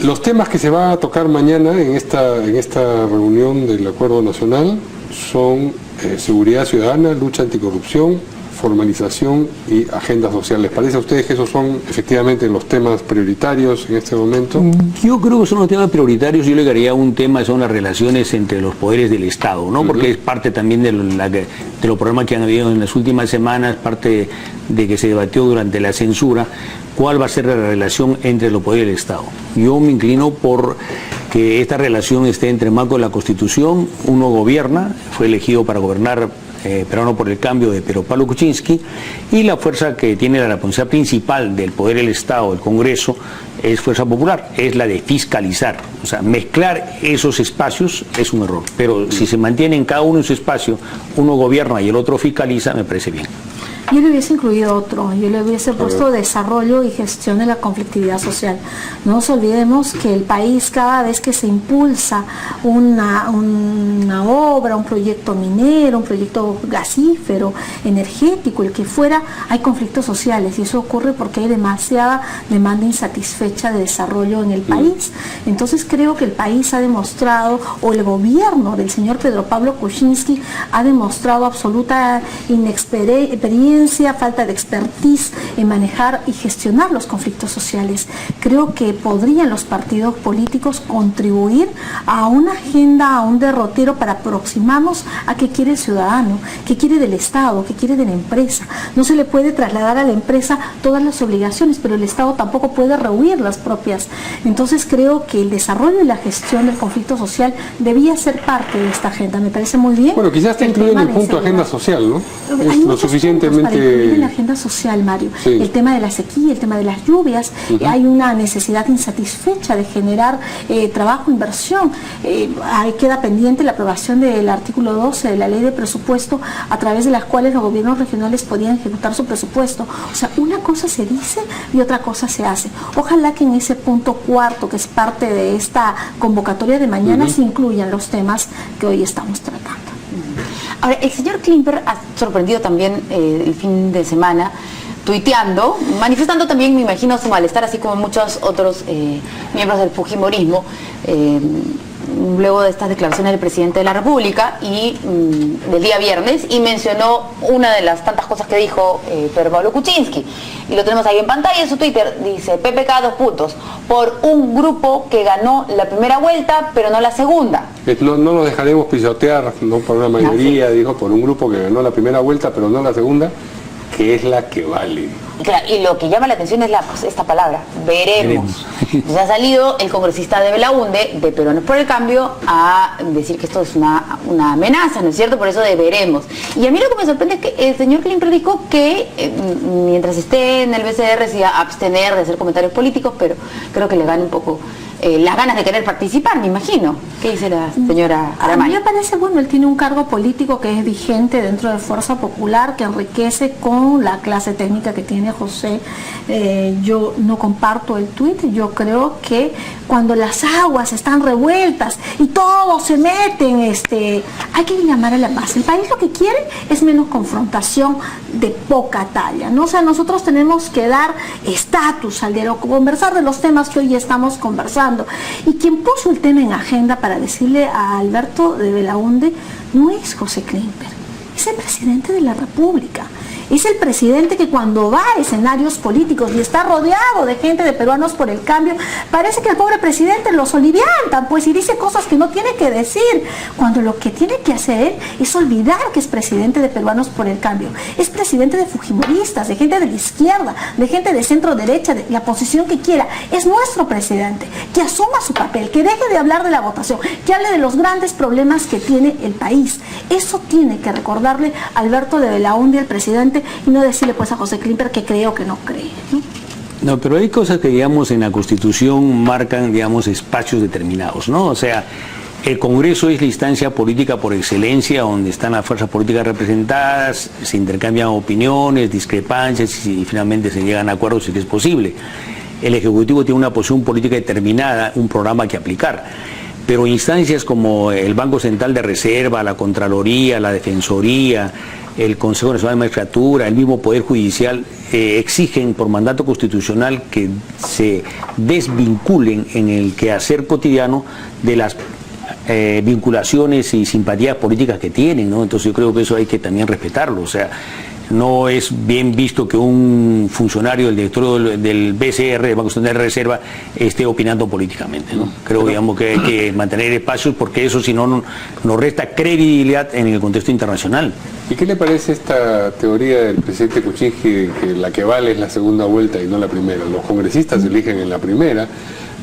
los temas que se va a tocar mañana en esta reunión del Acuerdo Nacional son seguridad ciudadana, lucha anticorrupción, formalización y agenda social. ¿Les parece a ustedes que esos son efectivamente los temas prioritarios en este momento?
Yo creo que son los temas prioritarios. Yo le agregaría un tema, son las relaciones entre los poderes del Estado, ¿no? Porque es parte también de los problemas que han habido en las últimas semanas, parte de que se debatió durante la censura, cuál va a ser la relación entre los poderes del Estado. Yo me inclino por que esta relación esté entre el marco de la Constitución. Uno gobierna, fue elegido para gobernar Peruano por el Cambio de Pedro Pablo Kuczynski, y la fuerza que tiene la responsabilidad principal del poder del Estado, el Congreso, es Fuerza Popular, es la de fiscalizar. O sea, mezclar esos espacios es un error, pero si se mantiene en cada uno de su espacio, uno gobierna y el otro fiscaliza, me parece bien.
Yo le hubiese incluido otro, yo le hubiese puesto desarrollo y gestión de la conflictividad social. No nos olvidemos que el país, cada vez que se impulsa una obra, un proyecto minero, un proyecto gasífero, energético, el que fuera, hay conflictos sociales, y eso ocurre porque hay demasiada demanda insatisfecha de desarrollo en el país. Entonces creo que el país ha demostrado, o el gobierno del señor Pedro Pablo Kuczynski ha demostrado absoluta inexperiencia, falta de expertise en manejar y gestionar los conflictos sociales. Creo que podrían los partidos políticos contribuir a una agenda, a un derrotero para aproximarnos a qué quiere el ciudadano, qué quiere del Estado, qué quiere de la empresa. No se le puede trasladar a la empresa todas las obligaciones, pero el Estado tampoco puede rehuir las propias. Entonces creo que el desarrollo y la gestión del conflicto social debía ser parte de esta agenda. Me parece muy bien.
Bueno, quizás está incluido en el punto de agenda social, ¿no? Es lo suficientemente...
En la agenda social, Mario, sí. El tema de la sequía, el tema de las lluvias, hay una necesidad insatisfecha de generar trabajo, inversión. Ahí queda pendiente la aprobación del artículo 12 de la ley de presupuesto, a través de las cuales los gobiernos regionales podían ejecutar su presupuesto. O sea, una cosa se dice y otra cosa se hace. Ojalá que en ese punto cuarto, que es parte de esta convocatoria de mañana, se incluyan los temas que hoy estamos tratando.
Ahora, el señor Klimper ha sorprendido también el fin de semana, tuiteando, manifestando también, me imagino, su malestar, así como muchos otros miembros del fujimorismo, luego de estas declaraciones del presidente de la República y del día viernes, y mencionó una de las tantas cosas que dijo Pedro Pablo Kuczynski, y lo tenemos ahí en pantalla en su Twitter. Dice: PPK 2 puntos, por un grupo que ganó la primera vuelta pero no la segunda.
No nos dejaremos pisotear, no por una mayoría, dijo, por un grupo que ganó la primera vuelta pero no la segunda, que es la que vale.
Claro, y lo que llama la atención es esta palabra, veremos. Entonces ha salido el congresista de Belaunde, de Peruanos por el Cambio, a decir que esto es una amenaza, ¿no es cierto? Por eso de veremos. Y a mí lo que me sorprende es que el señor Klimper dijo que mientras esté en el BCR se iba a abstener de hacer comentarios políticos, pero creo que le gana un poco las ganas de querer participar, me imagino. ¿Qué dice la señora Aramay?
A mí me parece, bueno, él tiene un cargo político que es vigente dentro de Fuerza Popular, que enriquece con la clase técnica que tiene José. Yo no comparto el tuit. Yo creo que cuando las aguas están revueltas y todos se meten, hay que llamar a la paz. El país lo que quiere es menos confrontación de poca talla, ¿no? O sea, nosotros tenemos que dar estatus al diálogo, conversar de los temas que hoy estamos conversando. Y quien puso el tema en agenda para decirle a Alberto de Belaunde no es José Klimper, es el presidente de la República. Es el presidente que cuando va a escenarios políticos y está rodeado de gente de Peruanos por el Cambio, parece que el pobre presidente los oliviantan, pues, y dice cosas que no tiene que decir, cuando lo que tiene que hacer es olvidar que es presidente de Peruanos por el Cambio. Es presidente de fujimoristas, de gente de la izquierda, de gente de centro derecha, de la posición que quiera. Es nuestro presidente, que asuma su papel, que deje de hablar de la votación, que hable de los grandes problemas que tiene el país. Eso tiene que recordarle a Alberto de Belaunde, al presidente, y no decirle pues a José Klimper que cree o que no cree, ¿no?
No, pero hay cosas que, digamos, en la Constitución marcan, digamos, espacios determinados, ¿no? O sea, el Congreso es la instancia política por excelencia, donde están las fuerzas políticas representadas, se intercambian opiniones, discrepancias y finalmente se llegan a acuerdos si es posible. El Ejecutivo tiene una posición política determinada, un programa que aplicar. pero instancias como el Banco Central de Reserva, la Contraloría, la Defensoría, el Consejo Nacional de Magistratura, el mismo Poder Judicial, exigen por mandato constitucional que se desvinculen en el quehacer cotidiano de las vinculaciones y simpatías políticas que tienen, ¿no? Entonces yo creo que eso hay que también respetarlo. O sea, no es bien visto que un funcionario del directorio del BCR, del Banco Central de Reserva, esté opinando políticamente, ¿no? Creo, digamos, que hay que mantener espacios, porque eso, si no, nos resta credibilidad en el contexto internacional.
¿Y qué le parece esta teoría del presidente Kuczynski, que la que vale es la segunda vuelta y no la primera? Los congresistas eligen en la primera,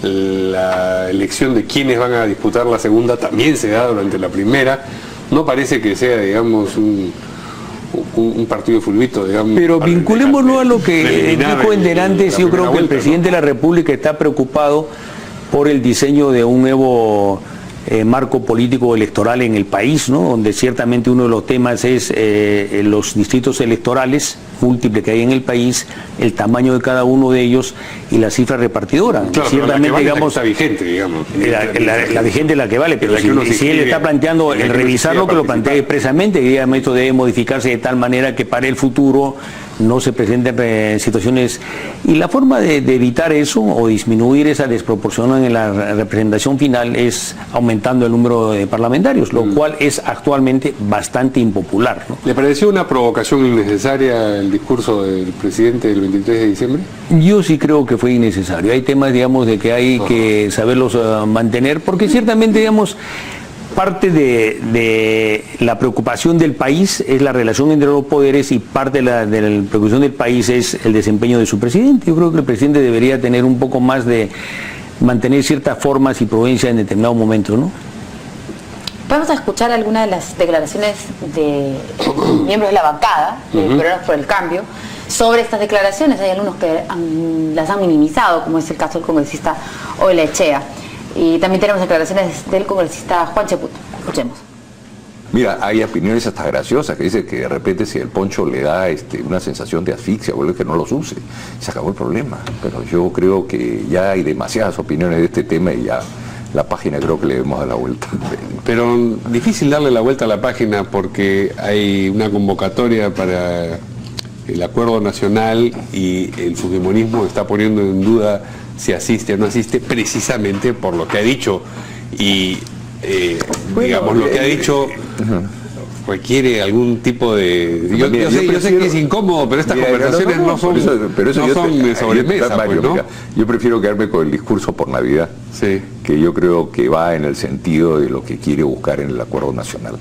la elección de quienes van a disputar la segunda también se da durante la primera. No parece que sea, digamos, un partido de fulbito, digamos.
Pero vinculémoslo a lo que dijo en delante. Yo creo que el presidente de la República está preocupado por el diseño de un nuevo marco político electoral en el país, ¿no? Donde ciertamente uno de los temas es los distritos electorales múltiples que hay en el país, el tamaño de cada uno de ellos y la cifra repartidora.
Claro,
ciertamente,
vale,
digamos,
está vigente, digamos.
La vigente es la que vale, pero si él está planteando el revisarlo, que lo plantea expresamente, que digamos, esto debe modificarse de tal manera que para el futuro no se presenten situaciones, y la forma de evitar eso o disminuir esa desproporción en la representación final es aumentando el número de parlamentarios, lo cual es actualmente bastante impopular, ¿no?
¿Le pareció una provocación innecesaria el discurso del presidente del 23 de diciembre?
Yo sí creo que fue innecesario. Hay temas, digamos, de que hay que saberlos mantener, porque ciertamente, digamos, parte de la preocupación del país es la relación entre los poderes, y parte de la preocupación del país es el desempeño de su presidente. Yo creo que el presidente debería tener un poco más de mantener ciertas formas y prudencia en determinados momentos, ¿no?
Vamos a escuchar algunas de las declaraciones de miembros de la bancada, de Peruanos por el Cambio, sobre estas declaraciones. Hay algunos que las han minimizado, como es el caso del congresista Oelechea. Y también tenemos declaraciones del congresista Juan Cheput. Escuchemos.
Mira, hay opiniones hasta graciosas que dicen que de repente si el poncho le da una sensación de asfixia, vuelve que no los use. Se acabó el problema. Pero yo creo que ya hay demasiadas opiniones de este tema y ya la página creo que le debemos dar la vuelta.
Pero difícil darle la vuelta a la página porque hay una convocatoria para el acuerdo nacional y el fujimorismo está poniendo en duda si asiste o no asiste, precisamente por lo que ha dicho. Y digamos, lo que ha dicho requiere algún tipo de... Yo sé que es incómodo, pero estas conversaciones no son de sobremesa.
Yo prefiero quedarme con el discurso por Navidad,
sí,
que yo creo que va en el sentido de lo que quiere buscar en el acuerdo nacional.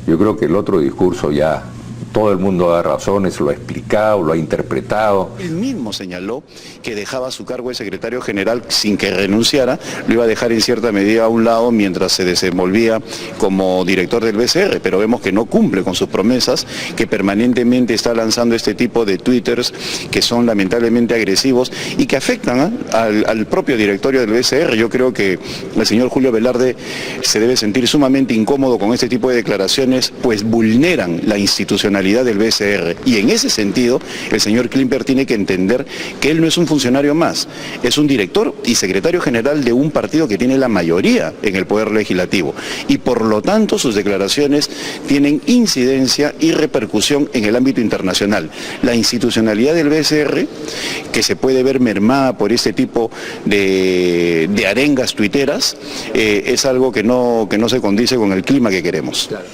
Yo creo que el otro discurso ya todo el mundo da razones, lo ha explicado, lo ha interpretado.
Él mismo señaló que dejaba su cargo de secretario general sin que renunciara, lo iba a dejar en cierta medida a un lado mientras se desenvolvía como director del BCR, pero vemos que no cumple con sus promesas, que permanentemente está lanzando este tipo de twitters que son lamentablemente agresivos y que afectan al propio directorio del BCR. Yo creo que el señor Julio Velarde se debe sentir sumamente incómodo con este tipo de declaraciones, pues vulneran la institucionalidad del BCR, y en ese sentido el señor Klimper tiene que entender que él no es un funcionario más, es un director y secretario general de un partido que tiene la mayoría en el poder legislativo, y por lo tanto sus declaraciones tienen incidencia y repercusión en el ámbito internacional. La institucionalidad del BCR, que se puede ver mermada por este tipo de arengas tuiteras, es algo que no se condice con el clima que queremos.
Claro.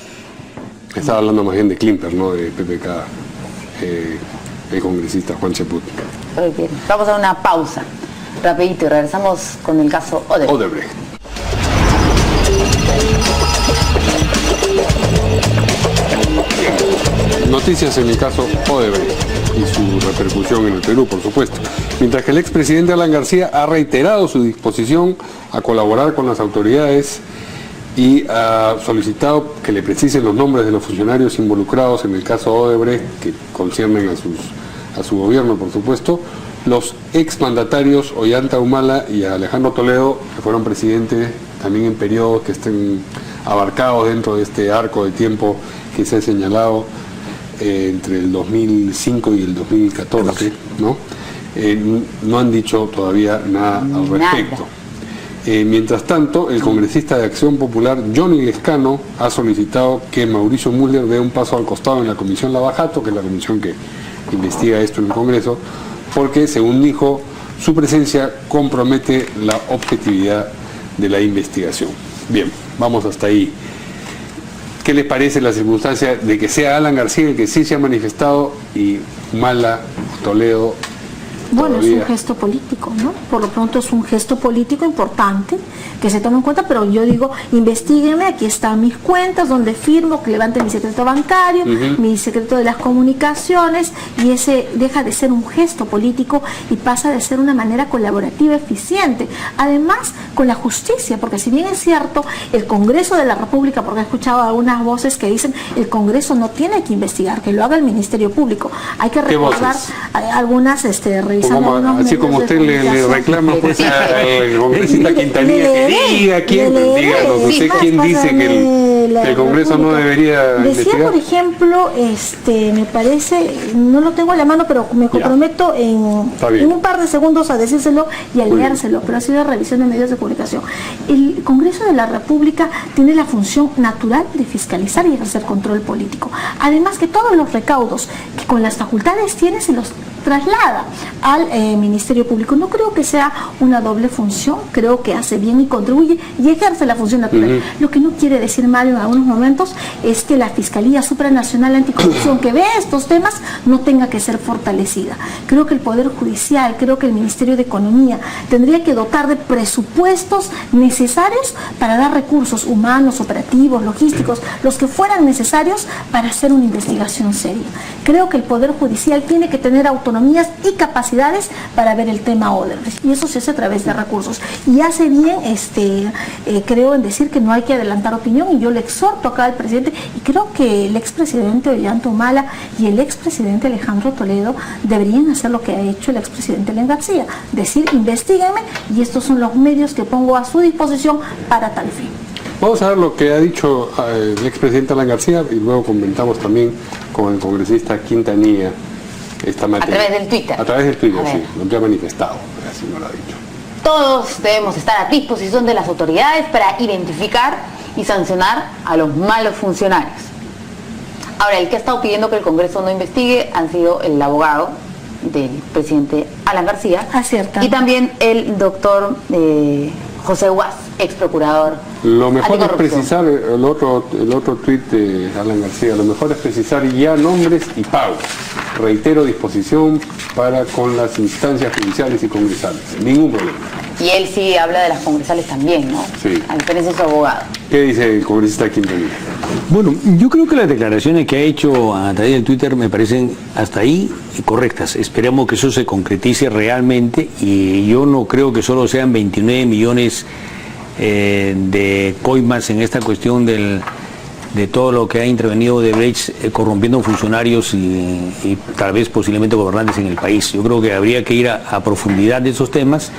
Estaba hablando más bien de Klimper, no de PPK, el congresista Juan Cheput.
Muy bien. Vamos a una pausa, rapidito, y regresamos con el caso Odebrecht.
Noticias en el caso Odebrecht y su repercusión en el Perú, por supuesto. Mientras que el expresidente Alan García ha reiterado su disposición a colaborar con las autoridades y ha solicitado que le precisen los nombres de los funcionarios involucrados en el caso Odebrecht, que conciernen a su gobierno, por supuesto. Los exmandatarios Ollanta Humala y Alejandro Toledo, que fueron presidentes también en periodos que estén abarcados dentro de este arco de tiempo que se ha señalado entre el 2005 y el 2014, ¿no? No han dicho todavía nada al respecto. Mientras tanto, el congresista de Acción Popular, Johnny Lescano, ha solicitado que Mauricio Müller dé un paso al costado en la Comisión Lavajato, que es la comisión que investiga esto en el Congreso, porque, según dijo, su presencia compromete la objetividad de la investigación. Bien, vamos hasta ahí. ¿Qué les parece la circunstancia de que sea Alan García el que sí se ha manifestado y Humala, Toledo?
Bueno,
todavía?
es un gesto político, ¿no? Por lo pronto es un gesto político importante que se toma en cuenta, pero yo digo, investíguenme, aquí están mis cuentas, donde firmo, que levanten mi secreto bancario, mi secreto de las comunicaciones, y ese deja de ser un gesto político y pasa de ser una manera colaborativa, eficiente. Además, con la justicia, porque si bien es cierto, el Congreso de la República, porque he escuchado algunas voces que dicen, el Congreso no tiene que investigar, que lo haga el Ministerio Público. Hay que recordar algunas
así como usted le reclama pues, al congresista Quintanilla que diga quién, díganos, usted quién dice que el Congreso no debería investigar.
Decía, por ejemplo, me parece, no lo tengo a la mano, pero me comprometo en un par de segundos a decírselo y a leérselo, pero ha sido revisión de medios de comunicación. El Congreso de la República tiene la función natural de fiscalizar y ejercer control político. Además que todos los recaudos que con las facultades tiene se los traslada al Ministerio Público. No creo que sea una doble función, creo que hace bien y contribuye y ejerce la función natural. Lo que no quiere decir, Mario, en algunos momentos es que la Fiscalía Supranacional Anticorrupción que ve estos temas no tenga que ser fortalecida. Creo que el Poder Judicial, creo que el Ministerio de Economía tendría que dotar de presupuestos necesarios para dar recursos humanos, operativos, logísticos, los que fueran necesarios para hacer una investigación seria. Creo que el Poder Judicial tiene que tener autonomías y capacidades para ver el tema Odebrecht, y eso se hace a través de recursos, y hace bien creo en decir que no hay que adelantar opinión, y yo le exhorto acá al presidente, y creo que el expresidente Ollanta Humala y el expresidente Alejandro Toledo deberían hacer lo que ha hecho el expresidente Alan García, decir, investíguenme, y estos son los medios que pongo a su disposición para tal fin.
Vamos a ver lo que ha dicho el expresidente Alan García y luego comentamos también con el congresista Quintanilla esta materia.
A través del Twitter.
A través del Twitter, sí, lo que ha manifestado, así no lo ha dicho.
Todos debemos estar a disposición de las autoridades para identificar y sancionar a los malos funcionarios. Ahora, el que ha estado pidiendo que el Congreso no investigue han sido el abogado del presidente Alan García y también el doctor José Guas, ex procurador.
Lo mejor es precisar, el otro tuit de Alan García, lo mejor es precisar ya nombres y pagos. Reitero disposición para con las instancias judiciales y congresales. Ningún problema.
Y él sí habla de las congresales también, ¿no?
Sí.
A diferencia de su abogado.
¿Qué dice el congresista Quintanilla?
Bueno, yo creo que las declaraciones que ha hecho a través del Twitter me parecen hasta ahí correctas. Esperemos que eso se concretice realmente, y yo no creo que solo sean 29 millones de coimas en esta cuestión de todo lo que ha intervenido Odebrecht corrompiendo funcionarios y tal vez posiblemente gobernantes en el país. Yo creo que habría que ir a profundidad de esos temas,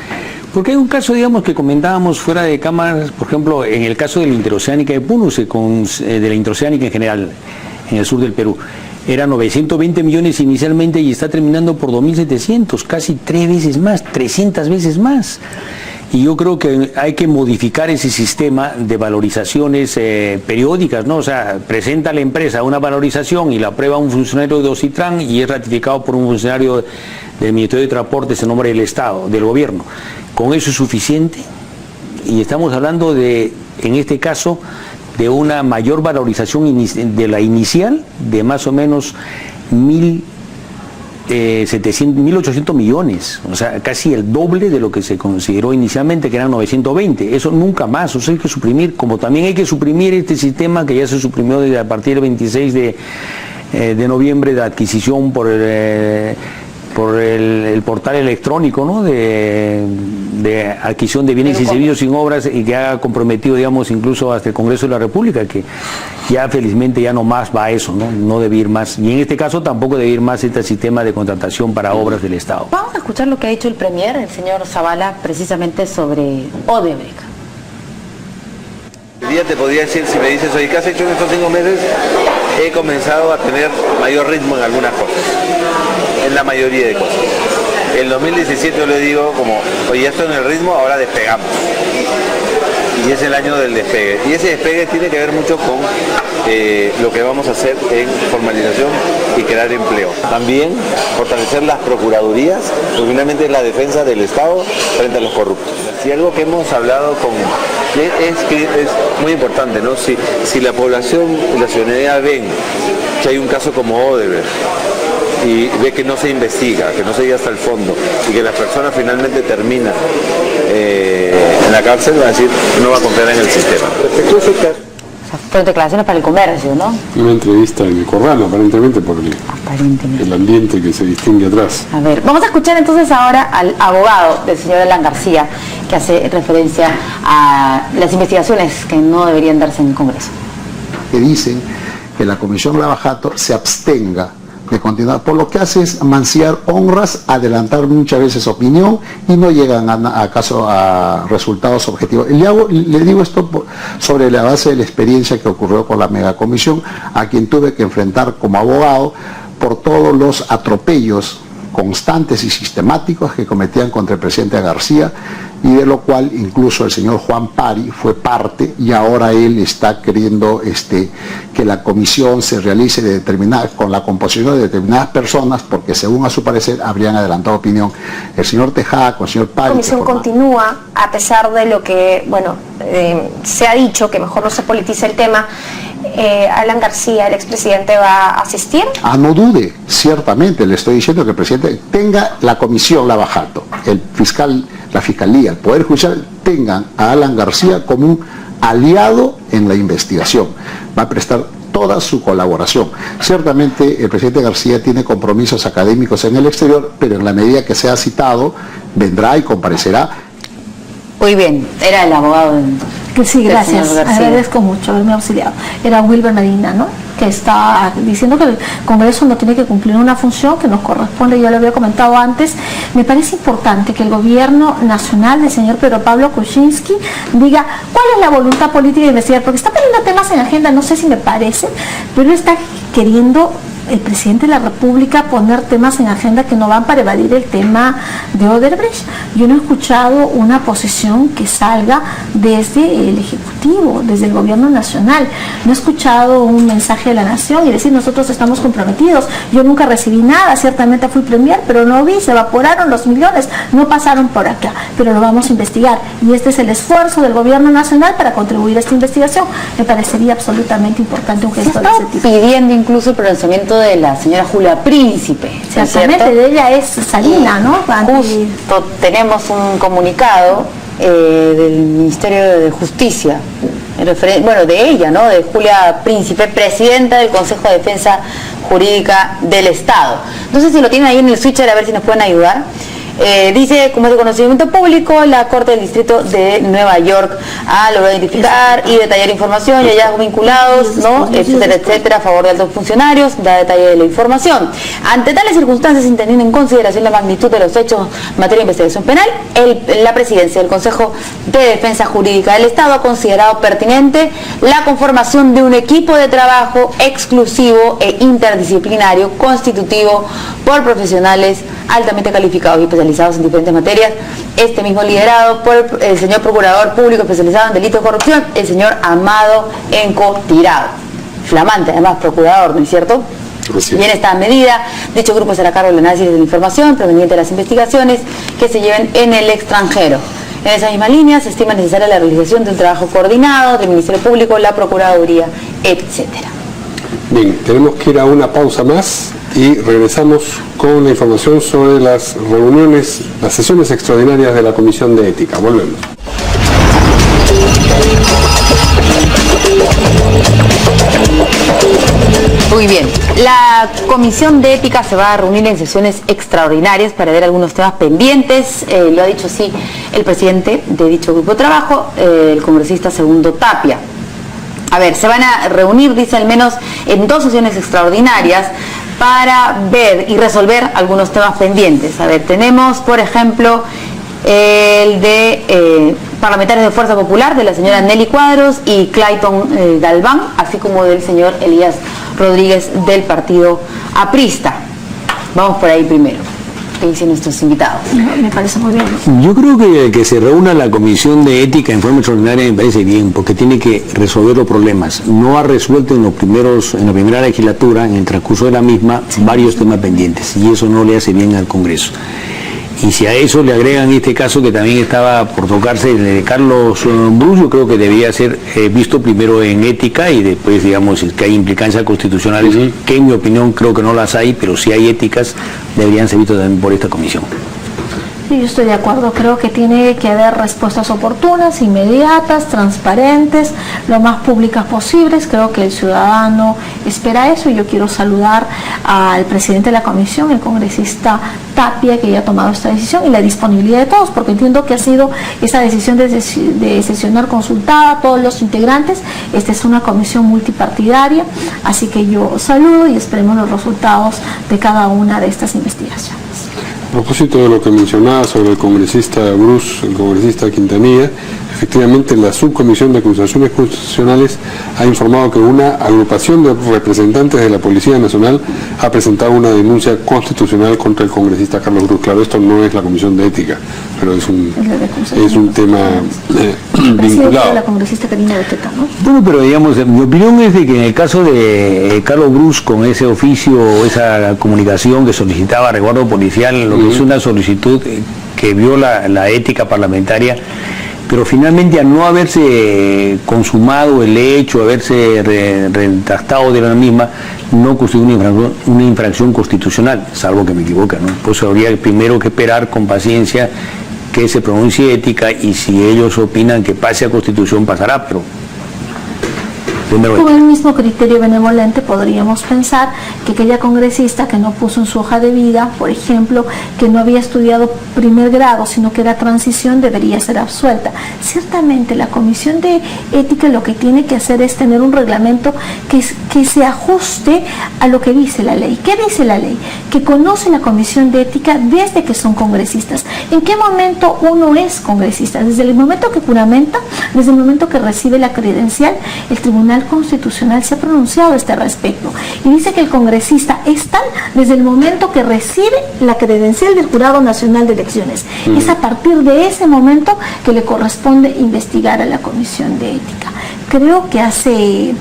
porque hay un caso, digamos, que comentábamos fuera de cámaras, por ejemplo, en el caso de la interoceánica de Puno, de la interoceánica en general, en el sur del Perú. Era 920 millones inicialmente y está terminando por 2.700, casi 3 veces más, 300 veces más. Y yo creo que hay que modificar ese sistema de valorizaciones periódicas, ¿no? O sea, presenta la empresa una valorización y la aprueba un funcionario de Ocitran y es ratificado por un funcionario del Ministerio de Transportes en nombre del Estado, del gobierno. ¿Con eso es suficiente? Y estamos hablando de, en este caso, de una mayor valorización de la inicial de más o menos 1.800 millones, o sea, casi el doble de lo que se consideró inicialmente, que eran 920. Eso nunca más, o sea, hay que suprimir, como también hay que suprimir este sistema que ya se suprimió desde a partir del 26 de noviembre de adquisición por el portal electrónico, ¿no? de adquisición de bienes y servicios sin obras, y que ha comprometido, digamos, incluso hasta el Congreso de la República, que ya felizmente ya no más va a eso, no debe ir más. Y en este caso tampoco debe ir más este sistema de contratación para obras del Estado.
Vamos a escuchar lo que ha dicho el Premier, el señor Zavala, precisamente sobre Odebrecht.
El día te podría decir, si me dices, oye, ¿qué has hecho en estos 5 meses? He comenzado a tener mayor ritmo en algunas cosas, en la mayoría de cosas. El 2017 yo le digo como, oye, ya estoy en el ritmo, ahora despegamos. Y es el año del despegue. Y ese despegue tiene que ver mucho con lo que vamos a hacer en formalización y crear empleo. También fortalecer las procuradurías, porque finalmente es la defensa del Estado frente a los corruptos. Y algo que hemos hablado es que es muy importante, ¿no? Si la población y la ciudadanía ven que hay un caso como Odebrecht, y ve que no se investiga, que no se llega hasta el fondo y que las personas finalmente terminan en la cárcel, va a decir, no va a confiar en el sistema.
Fueron declaraciones para el comercio, ¿no?
Una entrevista en el Corral, aparentemente, por el ambiente que se distingue atrás.
A ver, vamos a escuchar entonces ahora al abogado del señor Alan García, que hace referencia a las investigaciones que no deberían darse en el Congreso.
Que dicen que la Comisión Lavajato se abstenga de continuar, por lo que hace es manciar honras, adelantar muchas veces opinión y no llegan a resultados objetivos. Le digo esto sobre la base de la experiencia que ocurrió con la megacomisión, a quien tuve que enfrentar como abogado por todos los atropellos constantes y sistemáticos que cometían contra el presidente García, y de lo cual incluso el señor Juan Pari fue parte, y ahora él está queriendo que la comisión se realice con la composición de determinadas personas, porque según a su parecer habrían adelantado opinión el señor Tejada con el señor Pari.
La comisión continúa, a pesar de lo que, se ha dicho, que mejor no se politice el tema. Alan García, el expresidente, ¿va a asistir?
No dude, ciertamente, le estoy diciendo que el presidente tenga la comisión Lavajato, el fiscal, la fiscalía, el Poder Judicial, tengan a Alan García como un aliado en la investigación. Va a prestar toda su colaboración. Ciertamente el presidente García tiene compromisos académicos en el exterior, pero en la medida que sea citado, vendrá y comparecerá.
Muy bien, era el abogado
Sí, gracias, agradezco mucho haberme auxiliado. Era Wilber Medina, ¿no?, que está diciendo que el Congreso no tiene que cumplir una función que nos corresponde. Yo lo había comentado antes. Me parece importante que el gobierno nacional del señor Pedro Pablo Kuczynski diga cuál es la voluntad política de investigar, porque está poniendo temas en agenda, no sé si me parece, pero está queriendo el presidente de la República poner temas en agenda que no van para evadir el tema de Odebrecht. Yo no he escuchado una posición que salga desde el Ejecutivo, desde el Gobierno Nacional. No he escuchado un mensaje de la Nación y decir nosotros estamos comprometidos. Yo nunca recibí nada, ciertamente fui premier, pero no vi, se evaporaron los millones, no pasaron por acá, pero lo vamos a investigar. Y este es el esfuerzo del Gobierno Nacional para contribuir a esta investigación. Me parecería absolutamente importante un gesto de ese tipo.
Pidiendo incluso el pronunciamiento de la señora Julia Príncipe.
Exactamente, de ella es Salina, ¿no?
Justo tenemos un comunicado del Ministerio de Justicia, de ella, ¿no?, de Julia Príncipe, presidenta del Consejo de Defensa Jurídica del Estado. No sé si lo tienen ahí en el switcher, a ver si nos pueden ayudar. Dice, como es de conocimiento público, la Corte del Distrito de Nueva York ha logrado identificar y detallar información y hallazgos vinculados, ¿no?, etcétera, etcétera, a favor de altos funcionarios, da detalle de la información. Ante tales circunstancias, sin tener en consideración la magnitud de los hechos en materia de investigación penal, la Presidencia del Consejo de Defensa Jurídica del Estado ha considerado pertinente la conformación de un equipo de trabajo exclusivo e interdisciplinario constitutivo por profesionales altamente calificados y especializados en diferentes materias, este mismo liderado por el señor Procurador Público especializado en delitos de corrupción, el señor Amado Enco Tirado. Flamante, además, procurador, ¿no es cierto? Y en esta medida, dicho grupo será a cargo del análisis de la información proveniente de las investigaciones que se lleven en el extranjero. En esa misma línea, se estima necesaria la realización de un trabajo coordinado del Ministerio Público, la Procuraduría, etcétera.
Bien, tenemos que ir a una pausa más y regresamos con la información sobre las reuniones, las sesiones extraordinarias de la Comisión de Ética. Volvemos.
Muy bien, la Comisión de Ética se va a reunir en sesiones extraordinarias para ver algunos temas pendientes, lo ha dicho así el presidente de dicho grupo de trabajo, el congresista Segundo Tapia. A ver, se van a reunir, dice, al menos en 2 sesiones extraordinarias para ver y resolver algunos temas pendientes. A ver, tenemos, por ejemplo, el de parlamentarios de Fuerza Popular, de la señora Nelly Cuadros y Clayton Galván, así como del señor Elías Rodríguez del partido aprista. Vamos por ahí primero. que dicen nuestros invitados.
Me parece muy bien.
Yo creo que se reúna la Comisión de Ética en forma extraordinaria me parece bien, porque tiene que resolver los problemas. No ha resuelto en la primera legislatura, en el transcurso de la misma, varios temas pendientes, y eso no le hace bien al Congreso. Y si a eso le agregan este caso que también estaba por tocarse, el de Carlos Brus, yo creo que debería ser visto primero en ética y después, digamos, que hay implicancias constitucionales, que en mi opinión creo que no las hay, pero si hay éticas, deberían ser vistos también por esta comisión.
Sí, yo estoy de acuerdo, creo que tiene que haber respuestas oportunas, inmediatas, transparentes, lo más públicas posibles. Creo que el ciudadano espera eso y yo quiero saludar al presidente de la comisión, el congresista Tapia, que ya ha tomado esta decisión, y la disponibilidad de todos, porque entiendo que ha sido esa decisión de sesionar consultada a todos los integrantes. Esta es una comisión multipartidaria, así que yo saludo y esperemos los resultados de cada una de estas investigaciones.
A propósito de lo que mencionaba sobre el congresista Brus, el congresista Quintanilla, efectivamente la subcomisión de acusaciones constitucionales ha informado que una agrupación de representantes de la Policía Nacional ha presentado una denuncia constitucional contra el congresista Carlos Brus. Claro, esto no es la comisión de ética, pero es un tema vinculado.
La congresista Karina Beteta, ¿no?
Bueno, pero digamos, mi opinión es de que en el caso de Carlos Brus, con ese oficio, esa comunicación que solicitaba resguardo policial, lo que es una solicitud que viola la ética parlamentaria, pero finalmente al no haberse consumado el hecho, haberse retractado de la misma, no constituye una infracción constitucional, salvo que me equivoque, ¿no? Pues habría primero que esperar con paciencia que se pronuncie ética, y si ellos opinan que pase a Constitución, pasará, pero
con el mismo criterio benevolente podríamos pensar que aquella congresista que no puso en su hoja de vida, por ejemplo, que no había estudiado primer grado, sino que era transición, debería ser absuelta. Ciertamente la Comisión de Ética lo que tiene que hacer es tener un reglamento que se ajuste a lo que dice la ley. ¿Qué dice la ley? Que conoce la Comisión de Ética desde que son congresistas. ¿En qué momento uno es congresista? Desde el momento que juramenta, desde el momento que recibe la credencial. El Tribunal Constitucional se ha pronunciado a este respecto y dice que el congresista es tal desde el momento que recibe la credencial del Jurado Nacional de Elecciones. Es a partir de ese momento que le corresponde investigar a la Comisión de Ética. Creo que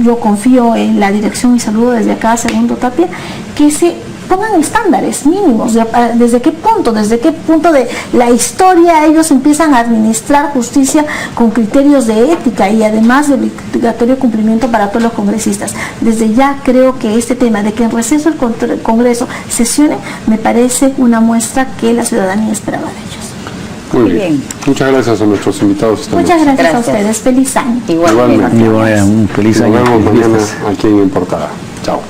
yo confío en la dirección y saludo desde acá, segundo Tapia, que se pongan estándares mínimos, desde qué punto de la historia ellos empiezan a administrar justicia con criterios de ética y además de obligatorio cumplimiento para todos los congresistas. Desde ya creo que este tema de que en receso el Congreso sesione me parece una muestra que la ciudadanía esperaba de ellos.
Muy bien. Muchas gracias a nuestros invitados esta noche.
Muchas gracias a ustedes. Feliz año.
Igualmente. Un feliz año.
Nos vemos mañana aquí en Portada. Chao.